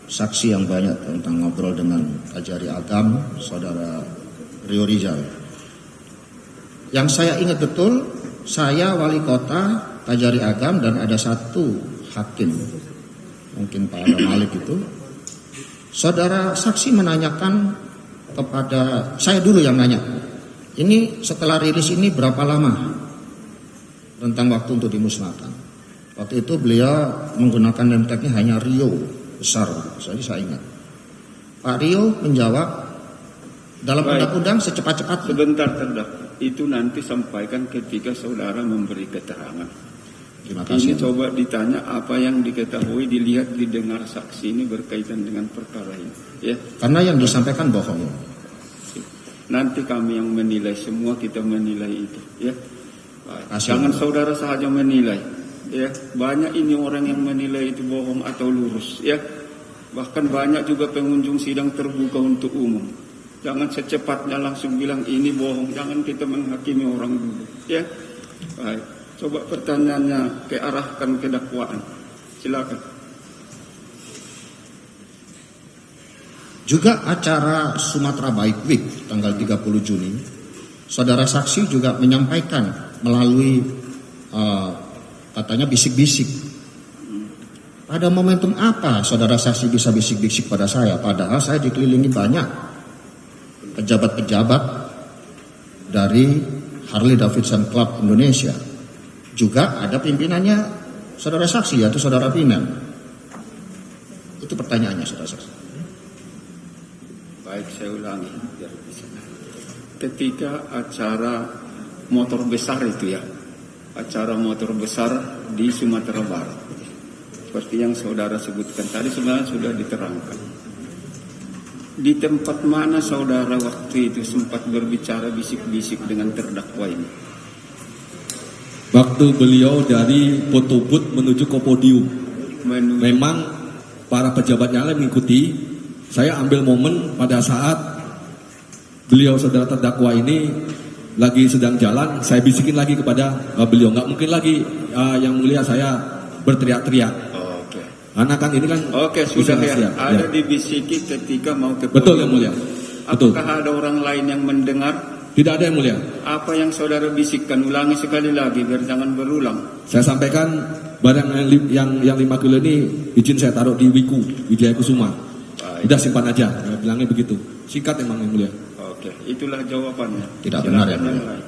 Speaker 1: saksi yang banyak tentang ngobrol dengan Kajari Agam, saudara Rio Rizal. Yang saya ingat betul, saya wali kota, Kajari Agam, dan ada satu hakim, mungkin Pak Adam Malik itu. Saudara saksi menanyakan kepada saya dulu yang nanya, ini setelah rilis ini berapa lama rentang waktu untuk dimusnahkan? Waktu itu beliau menggunakan name tag-nya hanya Rio besar, jadi saya ingat. Pak Rio menjawab, dalam undang-undang secepat-cepatnya.
Speaker 3: Sebentar terdakwa, itu nanti sampaikan ketika saudara memberi keterangan.
Speaker 1: Terima kasih.
Speaker 3: Ini coba ditanya apa yang diketahui, dilihat, didengar saksi ini berkaitan dengan perkara ini. Ya.
Speaker 1: Karena yang disampaikan bohong.
Speaker 3: Nanti kami yang menilai, semua kita menilai itu. Ya.
Speaker 1: Kasih.
Speaker 3: Jangan saudara saja menilai. Ya. Banyak ini orang yang menilai itu bohong atau lurus. Ya. Bahkan banyak juga pengunjung sidang terbuka untuk umum. Jangan secepatnya langsung bilang ini bohong. Jangan kita menghakimi orang dulu. Ya. Baik. Coba pertanyaannya kearahkan ke dakwaan. Silakan.
Speaker 1: Juga acara Sumatera Baik Week tanggal 30 Juni, saudara saksi juga menyampaikan melalui katanya bisik-bisik. Pada momentum apa saudara saksi bisa bisik-bisik pada saya? Padahal saya dikelilingi banyak pejabat-pejabat dari Harley Davidson Club Indonesia. Juga ada pimpinannya saudara saksi, yaitu saudara Pinan. Itu pertanyaannya, saudara saksi.
Speaker 3: Baik, saya ulangi biar bisa. Ketika acara motor besar itu ya, acara motor besar di Sumatera Barat, seperti yang saudara sebutkan tadi sebenarnya sudah diterangkan. Di tempat mana saudara waktu itu sempat berbicara bisik-bisik dengan terdakwa ini?
Speaker 2: Waktu beliau dari foto booth menuju ke podium. Memang para pejabat yang lain mengikuti. Saya ambil momen pada saat beliau saudara terdakwa ini lagi sedang jalan, saya bisikin lagi kepada beliau. Nggak mungkin lagi yang mulia saya berteriak-teriak.
Speaker 3: Oke.
Speaker 2: Karena kan ini kan.
Speaker 3: Oke, sudah ya. Ada
Speaker 2: ya.
Speaker 3: dibisiki ketika mau ke podium.
Speaker 2: Betul yang mulia. Betul.
Speaker 3: Apakah ada orang lain yang mendengar?
Speaker 2: Tidak ada yang mulia.
Speaker 3: Apa yang saudara bisikkan? Ulangi sekali lagi biar jangan berulang.
Speaker 2: Saya sampaikan barang yang 5 kilo ini izin saya taruh di Wiku Wijaya Kusuma. Udah simpan aja. Bilangnya begitu. Singkat emang yang mulia.
Speaker 3: Oke, itulah jawabannya.
Speaker 1: Tidak benar yang mulia.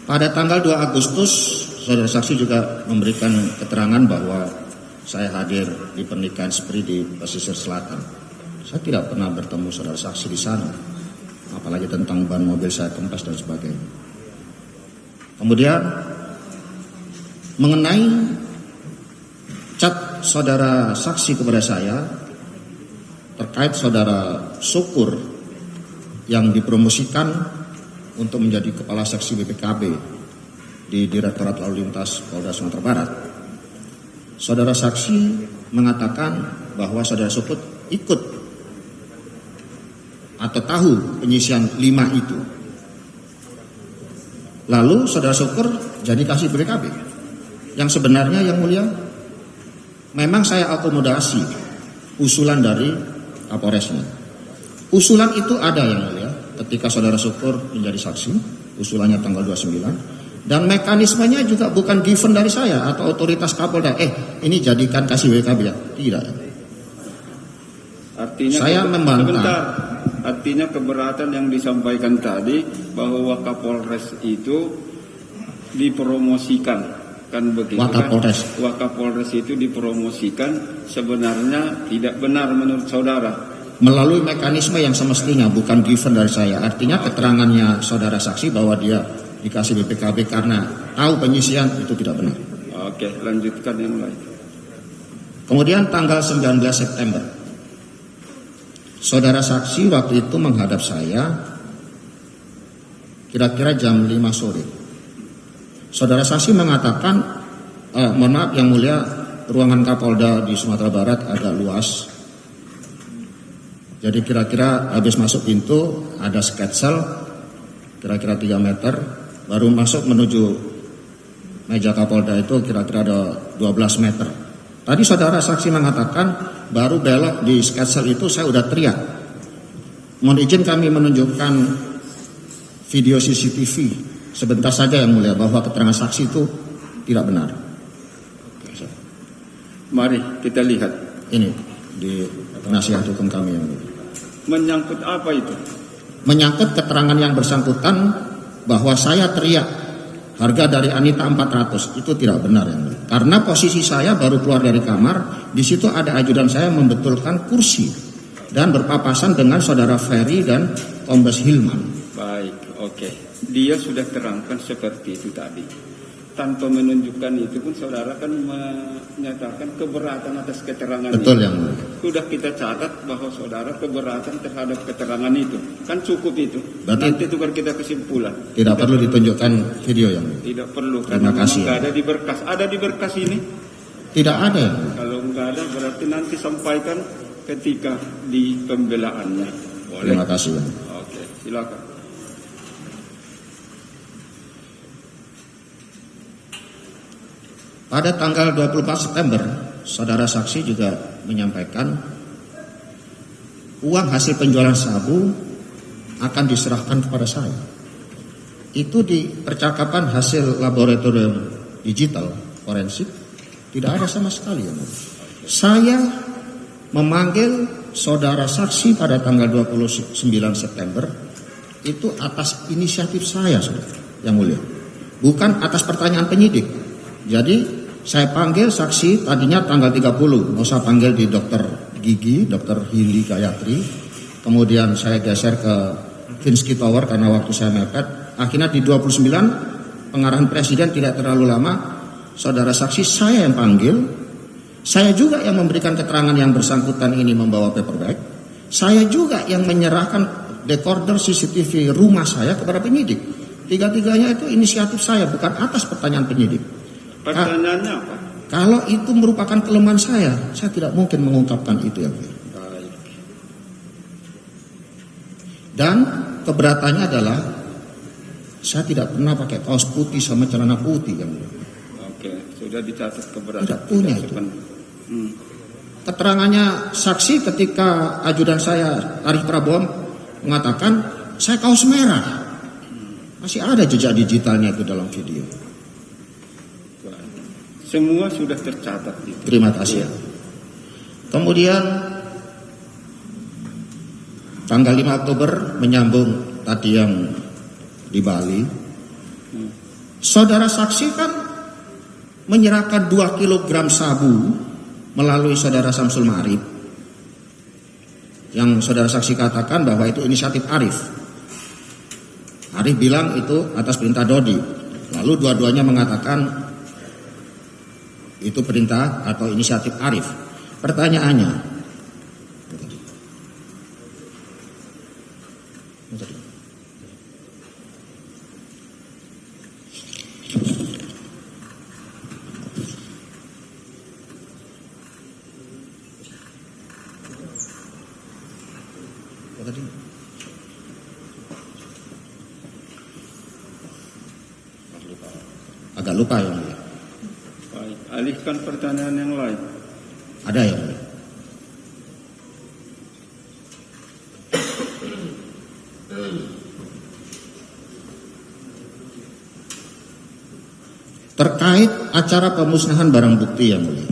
Speaker 1: Pada tanggal 2 Agustus, saudara saksi juga memberikan keterangan bahwa saya hadir di pernikahan Spree di pesisir selatan. Saya tidak pernah bertemu saudara saksi di sana, apalagi tentang ban mobil saya kempes dan sebagainya. Kemudian mengenai chat saudara saksi kepada saya terkait saudara Syukur yang dipromosikan untuk menjadi kepala seksi BPKB di Direktorat Lalu Lintas Polda Sumatera Barat. Saudara saksi mengatakan bahwa saudara Syukur ikut atau tahu penyisian 5 itu. Lalu saudara Syukur jadi kasih BPKB. Yang sebenarnya yang mulia, memang saya akomodasi usulan dari Kapolresnya. Usulan itu ada yang mulia ketika saudara Syukur menjadi saksi, usulannya tanggal 29. Dan mekanismenya juga bukan given dari saya atau otoritas Kapolda. Ini jadikan kasih BPKB ya. Tidak.
Speaker 3: Artinya
Speaker 1: saya membantah.
Speaker 3: Sebentar. Artinya keberatan yang disampaikan tadi bahwa Wakapolres itu dipromosikan, kan begitu
Speaker 1: Wakapolres.
Speaker 3: kan? Wakapolres itu dipromosikan sebenarnya tidak benar menurut saudara.
Speaker 1: Melalui mekanisme yang semestinya, bukan given dari saya. Artinya keterangannya saudara saksi bahwa dia dikasih BPKB karena tahu penyisian itu tidak benar.
Speaker 3: Oke, lanjutkan yang lain.
Speaker 1: Kemudian tanggal 19 September. Saudara saksi waktu itu menghadap saya kira-kira jam 5 sore. Saudara saksi mengatakan, mohon maaf yang mulia, ruangan Kapolda di Sumatera Barat agak luas. Jadi kira-kira habis masuk pintu ada sketsel kira-kira 3 meter, baru masuk menuju meja Kapolda itu kira-kira ada 12 meter. Tadi saudara saksi mengatakan baru belok di sketsel itu saya udah teriak. Mohon izin kami menunjukkan video CCTV sebentar saja yang mulia bahwa keterangan saksi itu tidak benar.
Speaker 3: Mari kita lihat.
Speaker 1: Ini di nasihat hukum kami yang mulia.
Speaker 3: Menyangkut apa itu?
Speaker 1: Menyangkut keterangan yang bersangkutan bahwa saya teriak harga dari Anita 400 itu tidak benar yang mulia. Karena posisi saya baru keluar dari kamar, di situ ada ajudan saya membetulkan kursi dan berpapasan dengan saudara Ferry dan Kombes Hilman.
Speaker 3: Baik, oke. Dia sudah terangkan seperti itu tadi. Tanpa menunjukkan itu pun saudara kan menyatakan keberatan atas keterangan
Speaker 1: Betul
Speaker 3: itu.
Speaker 1: yang mulia.
Speaker 3: Sudah kita catat bahwa saudara keberatan terhadap keterangan itu. Kan cukup itu.
Speaker 1: Berarti
Speaker 3: nanti tukar kita kesimpulan.
Speaker 1: Tidak perlu ditunjukkan video yang mulia.
Speaker 3: Tidak perlu.
Speaker 1: Terima
Speaker 3: karena
Speaker 1: kasih.
Speaker 3: Tidak ada di berkas. Ada di berkas ini?
Speaker 1: Tidak ada yang mulia.
Speaker 3: Kalau nggak ada berarti nanti sampaikan ketika di pembelaannya. Boleh?
Speaker 1: Terima kasih yang mulia.
Speaker 3: Oke, silakan.
Speaker 1: Pada tanggal 24 September, saudara saksi juga menyampaikan uang hasil penjualan sabu akan diserahkan kepada saya. Itu di percakapan hasil laboratorium digital forensik tidak ada sama sekali yang mulia. Saya memanggil saudara saksi pada tanggal 29 September itu atas inisiatif saya, saudara, yang mulia. Bukan atas pertanyaan penyidik. Jadi saya panggil saksi tadinya tanggal 30, mau saya panggil di dokter gigi, dokter Hili Gayatri. Kemudian saya geser ke Finsky Tower karena waktu saya mepet. Akhirnya di 29 pengarahan presiden tidak terlalu lama, saudara saksi saya yang panggil. Saya juga yang memberikan keterangan yang bersangkutan ini membawa paperback. Saya juga yang menyerahkan decorder CCTV rumah saya kepada penyidik. Tiga-tiganya itu inisiatif saya, bukan atas pertanyaan penyidik.
Speaker 3: Pertanyaannya apa?
Speaker 1: Kalau itu merupakan kelemahan saya tidak mungkin mengungkapkan itu ya.
Speaker 3: Baik.
Speaker 1: Dan keberatannya adalah saya tidak pernah pakai kaos putih sama celana putih yang mulia.
Speaker 3: Oke, sudah dicatat keberatan.
Speaker 1: Tidak punya itu. Keterangannya saksi ketika ajudan saya Arif Prabowo mengatakan saya kaos merah. Masih ada jejak digitalnya itu dalam video.
Speaker 3: Semua sudah tercatat itu.
Speaker 1: Terima kasih. Kemudian tanggal 5 Oktober menyambung tadi yang di Bali. Saudara saksi kan menyerahkan 2 kg sabu melalui saudara Samsul Ma'arif. Yang saudara saksi katakan bahwa itu inisiatif Arif. Arif bilang itu atas perintah Dodi. Lalu dua-duanya mengatakan itu perintah atau inisiatif Arif. Pertanyaannya, agak lupa ya.
Speaker 3: Baik, alihkan pertanyaan yang lain.
Speaker 1: Ada ya. Terkait acara pemusnahan barang bukti yang mulia.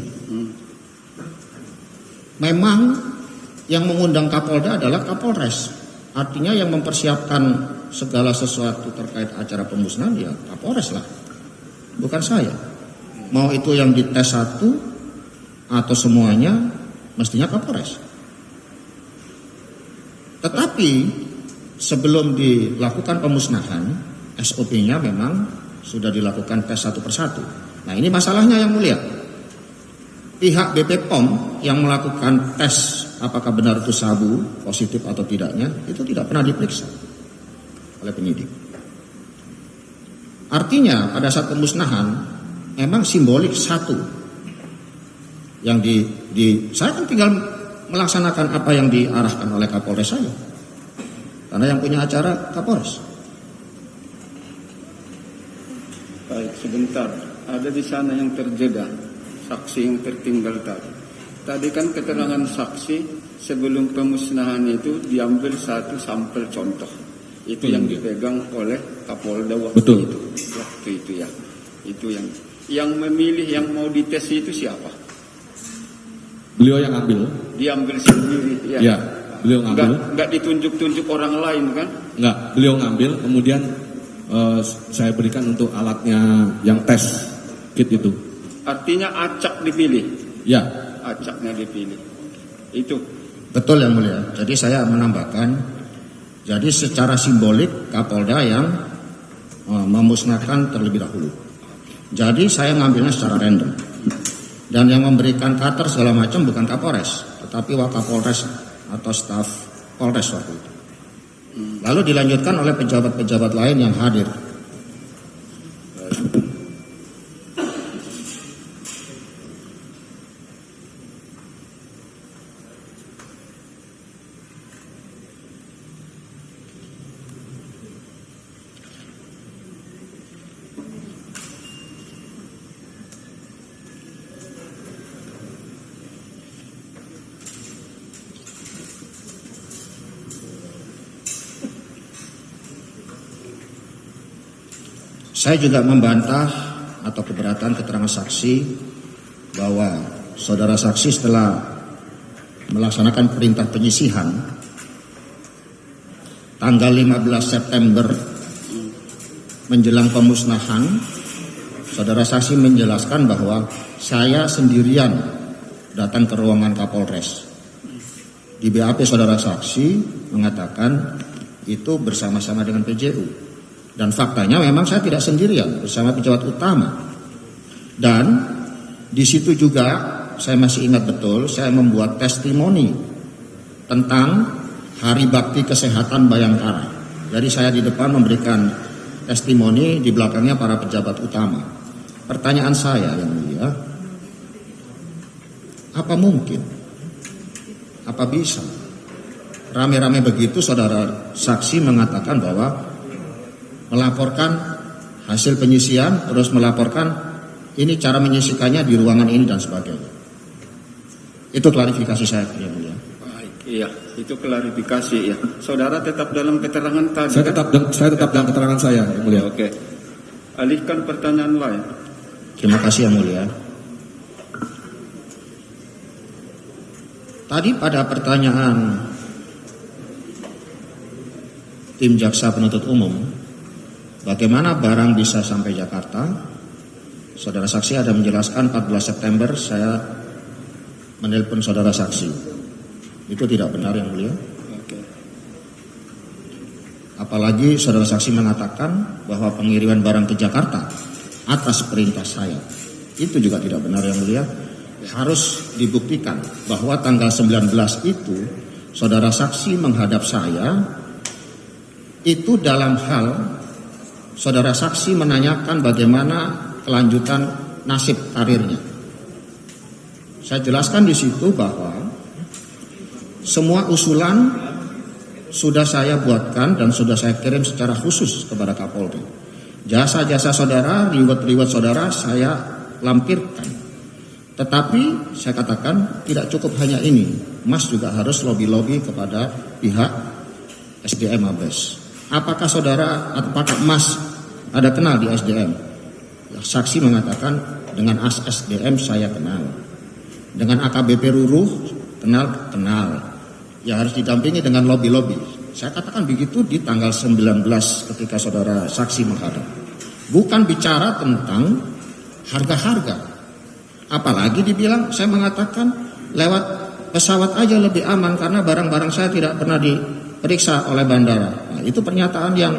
Speaker 1: Memang yang mengundang Kapolda adalah Kapolres. Artinya yang mempersiapkan segala sesuatu terkait acara pemusnahan ya Kapolres lah. Bukan saya. Mau itu yang dites satu atau semuanya mestinya Kapolres. Tetapi sebelum dilakukan pemusnahan, SOP-nya memang sudah dilakukan tes satu persatu. Nah ini masalahnya yang mulia. Pihak BP POM yang melakukan tes apakah benar itu sabu positif atau tidaknya itu tidak pernah diperiksa oleh penyidik. Artinya pada saat pemusnahan memang simbolik satu yang saya kan tinggal melaksanakan apa yang diarahkan oleh Kapolres saya karena yang punya acara Kapolres.
Speaker 3: Baik, sebentar. Ada di sana yang terjeda, saksi yang tertinggal tadi. Tadi kan keterangan saksi sebelum pemusnahan itu diambil satu sampel contoh. Itu yang dipegang oleh Kapolda waktu itu. Waktu itu ya. Itu yang memilih yang mau dites itu siapa?
Speaker 2: Beliau yang ambil.
Speaker 3: Diambil sendiri ya.
Speaker 2: Ya, beliau ngambil.
Speaker 3: Enggak ditunjuk-tunjuk orang lain kan?
Speaker 2: Enggak, beliau ngambil kemudian saya berikan untuk alatnya yang tes kit itu.
Speaker 3: Artinya acak dipilih.
Speaker 2: Ya,
Speaker 3: Acaknya dipilih. Itu.
Speaker 1: Betul yang mulia. Jadi saya menambahkan. Jadi secara simbolik Kapolda yang memusnahkan terlebih dahulu. Jadi saya ngambilnya secara random. Dan yang memberikan cutter segala macam bukan Kapolres, tetapi Wakapolres atau staf Polres waktu itu. Lalu dilanjutkan oleh pejabat-pejabat lain yang hadir. Saya juga membantah atau keberatan keterangan saksi bahwa saudara saksi setelah melaksanakan perintah penyisihan tanggal 15 September menjelang pemusnahan, saudara saksi menjelaskan bahwa saya sendirian datang ke ruangan Kapolres. Di BAP saudara saksi mengatakan itu bersama-sama dengan PJU. Dan faktanya memang saya tidak sendirian, bersama pejabat utama. Dan di situ juga saya masih ingat betul, saya membuat testimoni tentang Hari Bakti Kesehatan Bayangkara. Jadi saya di depan memberikan testimoni, di belakangnya para pejabat utama. Pertanyaan saya yang mulia, apa mungkin? Apa bisa? Rame-rame begitu saudara saksi mengatakan bahwa melaporkan hasil penyisian, terus melaporkan ini cara menyisikannya di ruangan ini dan sebagainya. Itu klarifikasi saya yang mulia.
Speaker 3: Baik, iya, itu klarifikasi ya. Saudara tetap dalam keterangan tadi.
Speaker 2: Saya tetap dalam keterangan saya, yang mulia.
Speaker 3: Oke. Alihkan pertanyaan lain.
Speaker 1: Terima kasih yang mulia. Tadi pada pertanyaan tim jaksa penuntut umum, bagaimana barang bisa sampai Jakarta? Saudara saksi ada menjelaskan 14 September saya menelpon saudara saksi. Itu tidak benar yang mulia.
Speaker 3: Oke.
Speaker 1: Apalagi saudara saksi mengatakan bahwa pengiriman barang ke Jakarta atas perintah saya. Itu juga tidak benar yang mulia. Harus dibuktikan bahwa tanggal 19 itu saudara saksi menghadap saya itu dalam hal saudara saksi menanyakan bagaimana kelanjutan nasib karirnya. Saya jelaskan di situ bahwa semua usulan sudah saya buatkan dan sudah saya kirim secara khusus kepada Kapolri. Jasa-jasa saudara, riwayat-riwayat saudara saya lampirkan. Tetapi saya katakan tidak cukup hanya ini. Mas juga harus lobby-lobby kepada pihak SDM Mabes. Apakah saudara, apakah Mas ada kenal di SDM? Saksi mengatakan dengan SDM saya kenal. Dengan AKBP Ruruh kenal. Ya harus didampingi dengan lobby-lobby. Saya katakan begitu di tanggal 19 ketika saudara saksi menghadap. Bukan bicara tentang harga-harga. Apalagi dibilang saya mengatakan lewat pesawat aja lebih aman karena barang-barang saya tidak pernah diperiksa oleh bandara. Nah, itu pernyataan yang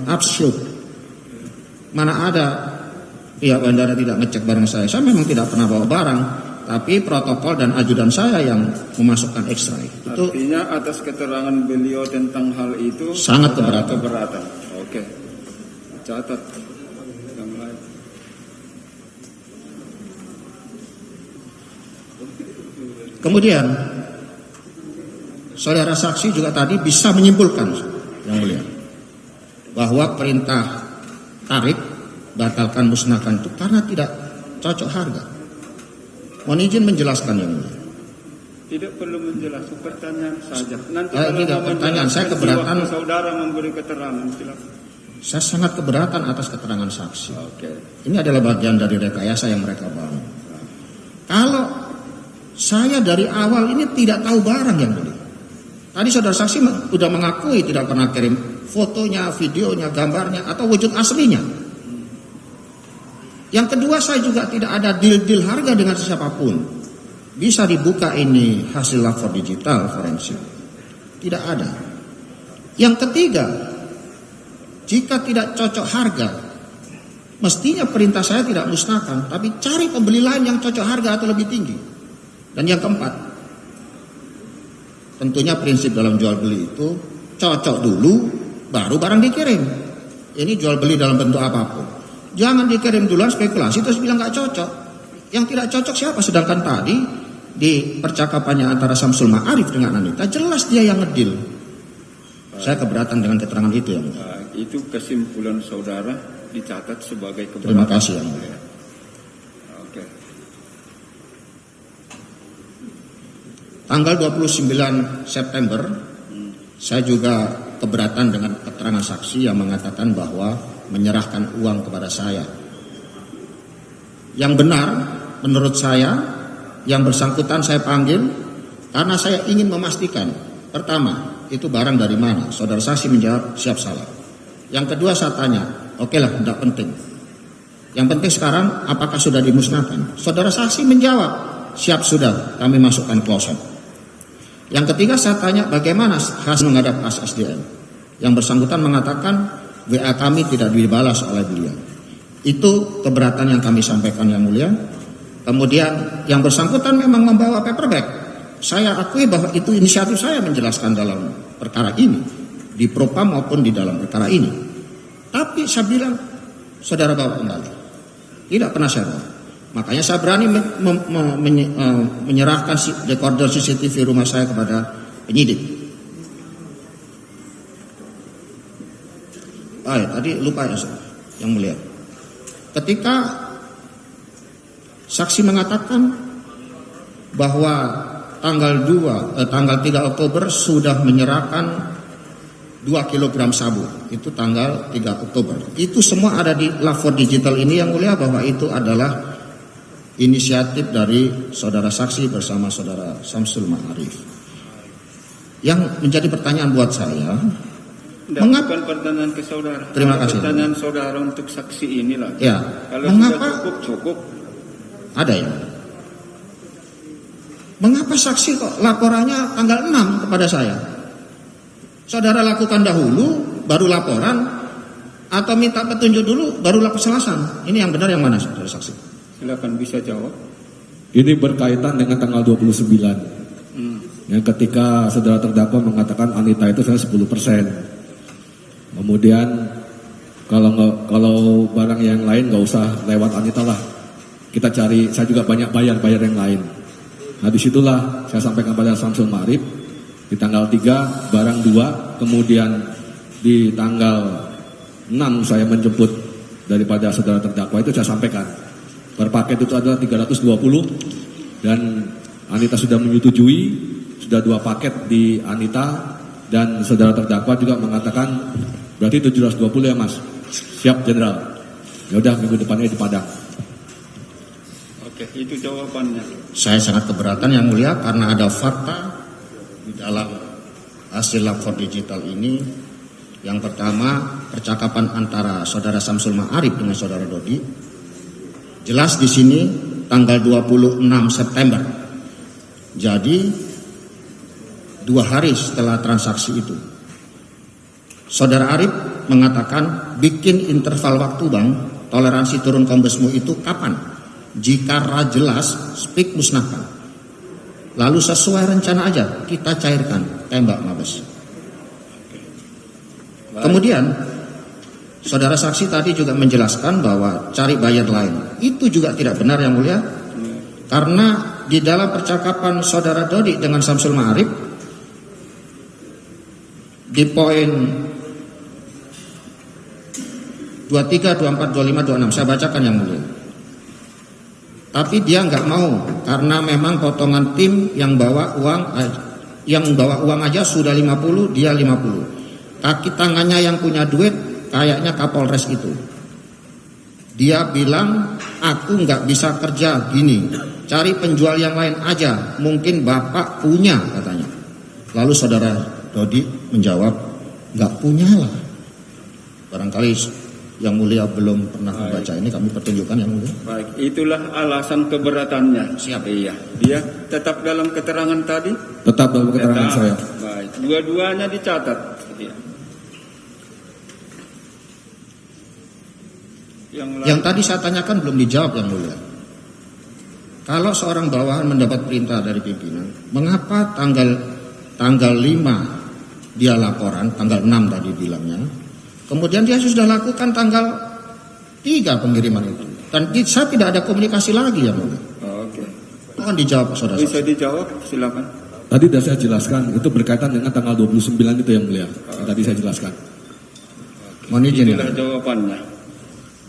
Speaker 1: absurd. Mana ada pihak bandara tidak ngecek barang saya. Saya memang tidak pernah bawa barang, tapi protokol dan ajudan saya yang memasukkan X-ray. Itu
Speaker 3: artinya atas keterangan beliau tentang hal itu
Speaker 1: sangat keberatan.
Speaker 3: Oke. Catat. Yang lain.
Speaker 1: Kemudian saudara saksi juga tadi bisa menyimpulkan yang mulia bahwa perintah tarik batalkan musnahkan itu karena tidak cocok harga. Mohon izin menjelaskan yang mulia.
Speaker 3: Tidak perlu menjelaskan, pertanyaan saja. Nanti
Speaker 1: tidak pertanyaan, saya keberatan.
Speaker 3: Saudara memberi keterangan, silakan.
Speaker 1: Saya sangat keberatan atas keterangan saksi.
Speaker 3: Oke.
Speaker 1: Ini adalah bagian dari rekayasa yang mereka bangun. Kalau saya dari awal ini tidak tahu barang yang mulia. Tadi saudara saksi sudah mengakui tidak pernah kirim fotonya, videonya, gambarnya, atau wujud aslinya. Yang kedua, saya juga tidak ada deal-deal harga dengan siapapun. Bisa dibuka ini hasil lapor digital forensik. Tidak ada. Yang ketiga, jika tidak cocok harga, mestinya perintah saya tidak musnahkan, tapi cari pembeli lain yang cocok harga atau lebih tinggi. Dan yang keempat, tentunya prinsip dalam jual beli itu cocok dulu, baru barang dikirim. Ini jual beli dalam bentuk apapun. Jangan dikirim duluan spekulasi terus bilang nggak cocok. Yang tidak cocok siapa? Sedangkan tadi di percakapannya antara Samsul Ma'arif dengan Anita jelas dia yang ngedil. Saya keberatan dengan keterangan itu yang mulia.
Speaker 3: Itu kesimpulan saudara dicatat sebagai keberatan.
Speaker 1: Terima kasih yang mulia.
Speaker 3: Oke.
Speaker 1: Tanggal 29 September saya juga keberatan dengan keterangan saksi yang mengatakan bahwa menyerahkan uang kepada saya. Yang benar menurut saya, yang bersangkutan saya panggil karena saya ingin memastikan, pertama, itu barang dari mana? Saudara saksi menjawab, siap salah. Yang kedua saya tanya, oke lah, tidak penting. Yang penting sekarang, apakah sudah dimusnahkan? Saudara saksi menjawab, siap sudah, kami masukkan kloset. Yang ketiga saya tanya, bagaimana hasil menghadap ASDM? Yang bersangkutan mengatakan, WA kami tidak dibalas oleh beliau. Itu keberatan yang kami sampaikan yang mulia. Kemudian yang bersangkutan memang membawa paper bag. Saya akui bahwa itu inisiatif saya menjelaskan dalam perkara ini, di propam maupun di dalam perkara ini. Tapi saya bilang, saudara bawa kembali. Tidak pernah saya bawa. Makanya saya berani menyerahkan dekoder CCTV rumah saya kepada penyidik. Baik, tadi lupa ya yang mulia. Ketika saksi mengatakan bahwa tanggal 3 Oktober sudah menyerahkan 2 kg sabu, itu tanggal 3 Oktober. Itu semua ada di lapor digital ini yang mulia, bahwa itu adalah inisiatif dari saudara saksi bersama saudara Samsul Ma'arif. Yang menjadi pertanyaan buat saya, mengapa?
Speaker 3: Bukan pertanyaan ke saudara.
Speaker 1: Terima kasih.
Speaker 3: Pertanyaan saudara untuk saksi inilah.
Speaker 1: Ya,
Speaker 3: kalau
Speaker 1: mengapa?
Speaker 3: Sudah cukup.
Speaker 1: Ada ya. Mengapa saksi kok laporannya tanggal 6 kepada saya? Saudara lakukan dahulu, baru laporan, atau minta petunjuk dulu, baru laporan. Ini yang benar yang mana, saudara saksi?
Speaker 3: Silakan bisa jawab.
Speaker 2: Ini berkaitan dengan tanggal 29. Yang ketika saudara terdakwa mengatakan Anita itu saya 10%. Kemudian kalau barang yang lain nggak usah lewat Anita lah. Kita cari, saya juga banyak bayar yang lain. Nah disitulah saya sampaikan pada Samsul Ma'arif, di tanggal 3 barang 2, kemudian di tanggal 6 saya menjemput daripada saudara terdakwa, itu saya sampaikan. Per paket itu adalah 320 dan Anita sudah menyetujui, sudah 2 paket di Anita, dan saudara terdakwa juga mengatakan berarti 720 ya Mas. Siap Jenderal. Ya udah, minggu depannya di Padang.
Speaker 3: Oke, itu jawabannya.
Speaker 1: Saya sangat keberatan yang mulia karena ada fakta di dalam hasil lapor digital ini. Yang pertama, percakapan antara saudara Samsul Ma'arif dengan saudara Dodi. Jelas di sini tanggal 26 September. Jadi 2 hari setelah transaksi itu, saudara Arif mengatakan bikin interval waktu bang, toleransi turun kombesmu itu kapan? Jika jelas, speak musnahkan. Lalu sesuai rencana aja kita cairkan, tembak Mabes. Kemudian saudara saksi tadi juga menjelaskan bahwa cari buyer lain. Itu juga tidak benar yang mulia. Karena di dalam percakapan saudara Dodi dengan Samsul Ma'arif, di poin 23, 24, 25, 26 saya bacakan yang mulia. Tapi dia nggak mau karena memang potongan tim yang bawa uang aja sudah 50, dia 50. Kaki tangannya yang punya duit kayaknya Kapolres itu. Dia bilang aku nggak bisa kerja gini, cari penjual yang lain aja, mungkin bapak punya katanya. Lalu saudara Dodi menjawab nggak punya lah. Barangkali yang mulia belum pernah membaca ini, kami pertunjukkan yang mulia.
Speaker 3: Baik, itulah alasan keberatannya.
Speaker 1: Siap.
Speaker 3: Iya, dia tetap dalam keterangan tadi.
Speaker 2: Tetap dalam keterangan saya.
Speaker 3: Baik, dua-duanya dicatat. Iya.
Speaker 1: Yang tadi saya tanyakan belum dijawab yang mulia. Kalau seorang bawahan mendapat perintah dari pimpinan, mengapa tanggal 5 dia laporan, tanggal 6 tadi bilangnya, kemudian dia sudah lakukan tanggal 3 pengiriman itu. Dan saya tidak ada komunikasi lagi yang mulia.
Speaker 3: Oke.
Speaker 1: Mohon dijawab saudara.
Speaker 3: Bisa dijawab, silakan.
Speaker 2: Tadi sudah saya jelaskan, itu berkaitan dengan tanggal 29 itu yang mulia. Yang tadi saya jelaskan.
Speaker 1: Mohon izin ya.
Speaker 3: Itulah jawabannya.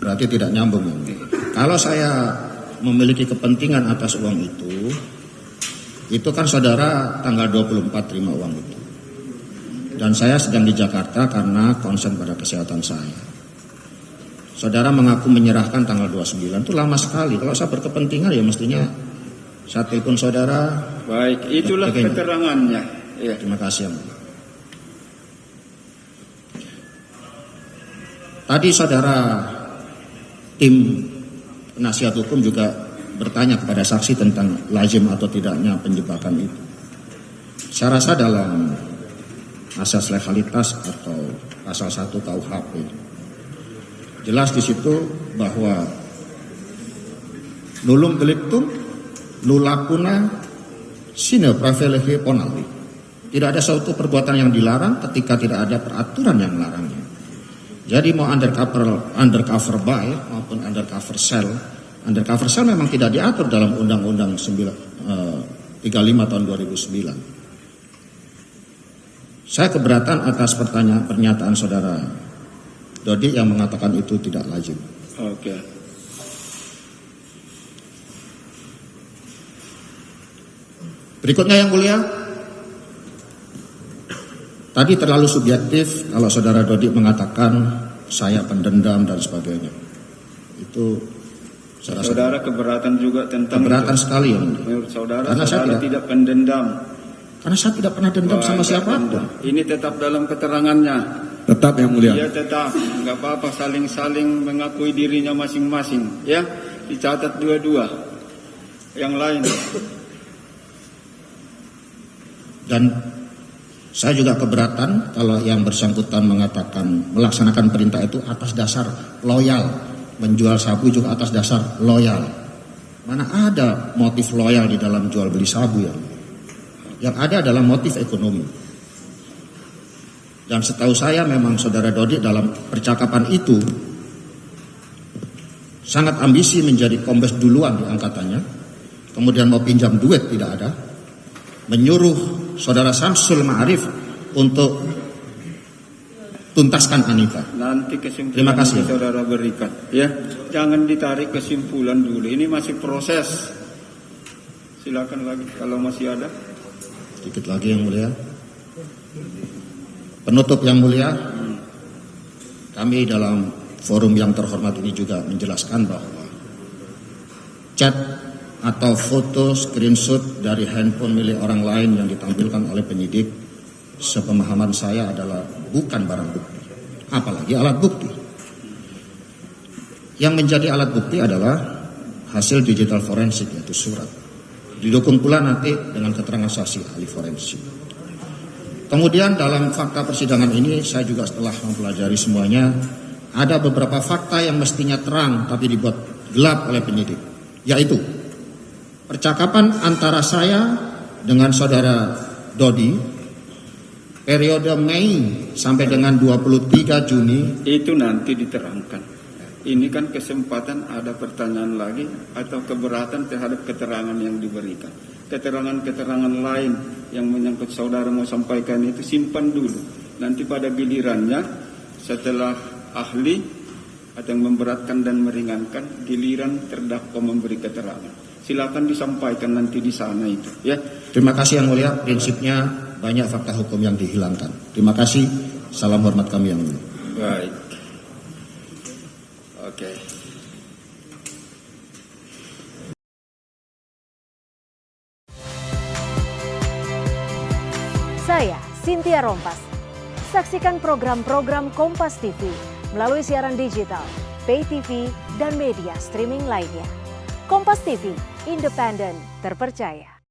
Speaker 1: Berarti tidak nyambung ya. Kalau saya memiliki kepentingan atas uang itu kan saudara tanggal 24 terima uang itu. Dan saya sedang di Jakarta karena concern pada kesehatan saya. Saudara mengaku menyerahkan tanggal 29, itu lama sekali. Kalau saya berkepentingan ya mestinya saya telepon saudara.
Speaker 3: Baik, itulah keterangannya. Ya.
Speaker 1: Terima kasih. Tadi saudara tim penasihat hukum juga bertanya kepada saksi tentang lazim atau tidaknya penjebakan itu. Saya rasa dalam asas legalitas atau pasal 1 KUHP jelas di situ bahwa nullum delictum nulla cuna sine praevalehe ponali. Tidak ada suatu perbuatan yang dilarang ketika tidak ada peraturan yang melarangnya. Jadi mau undercover buy maupun undercover sell memang tidak diatur dalam Undang-Undang 35 tahun 2009. Saya keberatan atas pernyataan saudara Dodi yang mengatakan itu tidak lazim.
Speaker 3: Oke.
Speaker 1: Berikutnya yang mulia, tadi terlalu subjektif kalau saudara Dodi mengatakan saya pendendam dan sebagainya. Itu saya rasa
Speaker 3: Saudara keberatan juga tentang
Speaker 1: keberatan
Speaker 3: itu.
Speaker 1: sekali ya.
Speaker 3: Menurut saudara,
Speaker 1: Karena saya
Speaker 3: saudara tidak pendendam.
Speaker 1: Karena saya tidak pernah dendam sama siapapun.
Speaker 3: Ini tetap dalam keterangannya.
Speaker 2: Tetap yang mulia.
Speaker 3: Iya tetap, nggak apa-apa saling-saling mengakui dirinya masing-masing. Ya, dicatat dua-dua. Yang lain.
Speaker 1: Dan saya juga keberatan kalau yang bersangkutan mengatakan melaksanakan perintah itu atas dasar loyal. Menjual sabu juga atas dasar loyal. Mana ada motif loyal di dalam jual beli sabu ya? Yang ada adalah motif ekonomi. Dan setahu saya memang saudara Dodi dalam percakapan itu sangat ambisi menjadi kombes duluan di angkatannya. Kemudian mau pinjam duit tidak ada. Menyuruh saudara Samsul Ma'arif untuk tuntaskan Anita.
Speaker 3: Nanti kesimpulan
Speaker 1: Terima kasih.
Speaker 3: nanti saudara berikan. Ya, jangan ditarik kesimpulan dulu. Ini masih proses. Silakan lagi kalau masih ada.
Speaker 1: Sedikit lagi yang mulia. Penutup yang mulia, kami dalam forum yang terhormat ini juga menjelaskan bahwa chat atau foto screenshot dari handphone milik orang lain yang ditampilkan oleh penyidik, sepemahaman saya adalah bukan barang bukti, apalagi alat bukti. Yang menjadi alat bukti adalah hasil digital forensik, yaitu surat. Didukung pula nanti dengan keterangan saksi ahli forensik. Kemudian dalam fakta persidangan ini saya juga setelah mempelajari semuanya, ada beberapa fakta yang mestinya terang tapi dibuat gelap oleh penyidik, yaitu percakapan antara saya dengan saudara Dodi periode Mei sampai dengan 23 Juni.
Speaker 3: Itu nanti diterangkan. Ini kan kesempatan ada pertanyaan lagi atau keberatan terhadap keterangan yang diberikan. Keterangan-keterangan lain yang menyangkut saudara mau sampaikan itu simpan dulu. Nanti pada gilirannya setelah ahli atau yang memberatkan dan meringankan, giliran terdakwa memberi keterangan. Silakan disampaikan nanti di sana itu. Ya.
Speaker 1: Terima kasih yang mulia. Prinsipnya banyak fakta hukum yang dihilangkan. Terima kasih. Salam hormat kami yang mulia.
Speaker 3: Baik. Oke.
Speaker 4: Saya Cynthia Rompas. Saksikan program-program Kompas TV melalui siaran digital, pay TV, dan media streaming lainnya. Kompas TV, independen, terpercaya.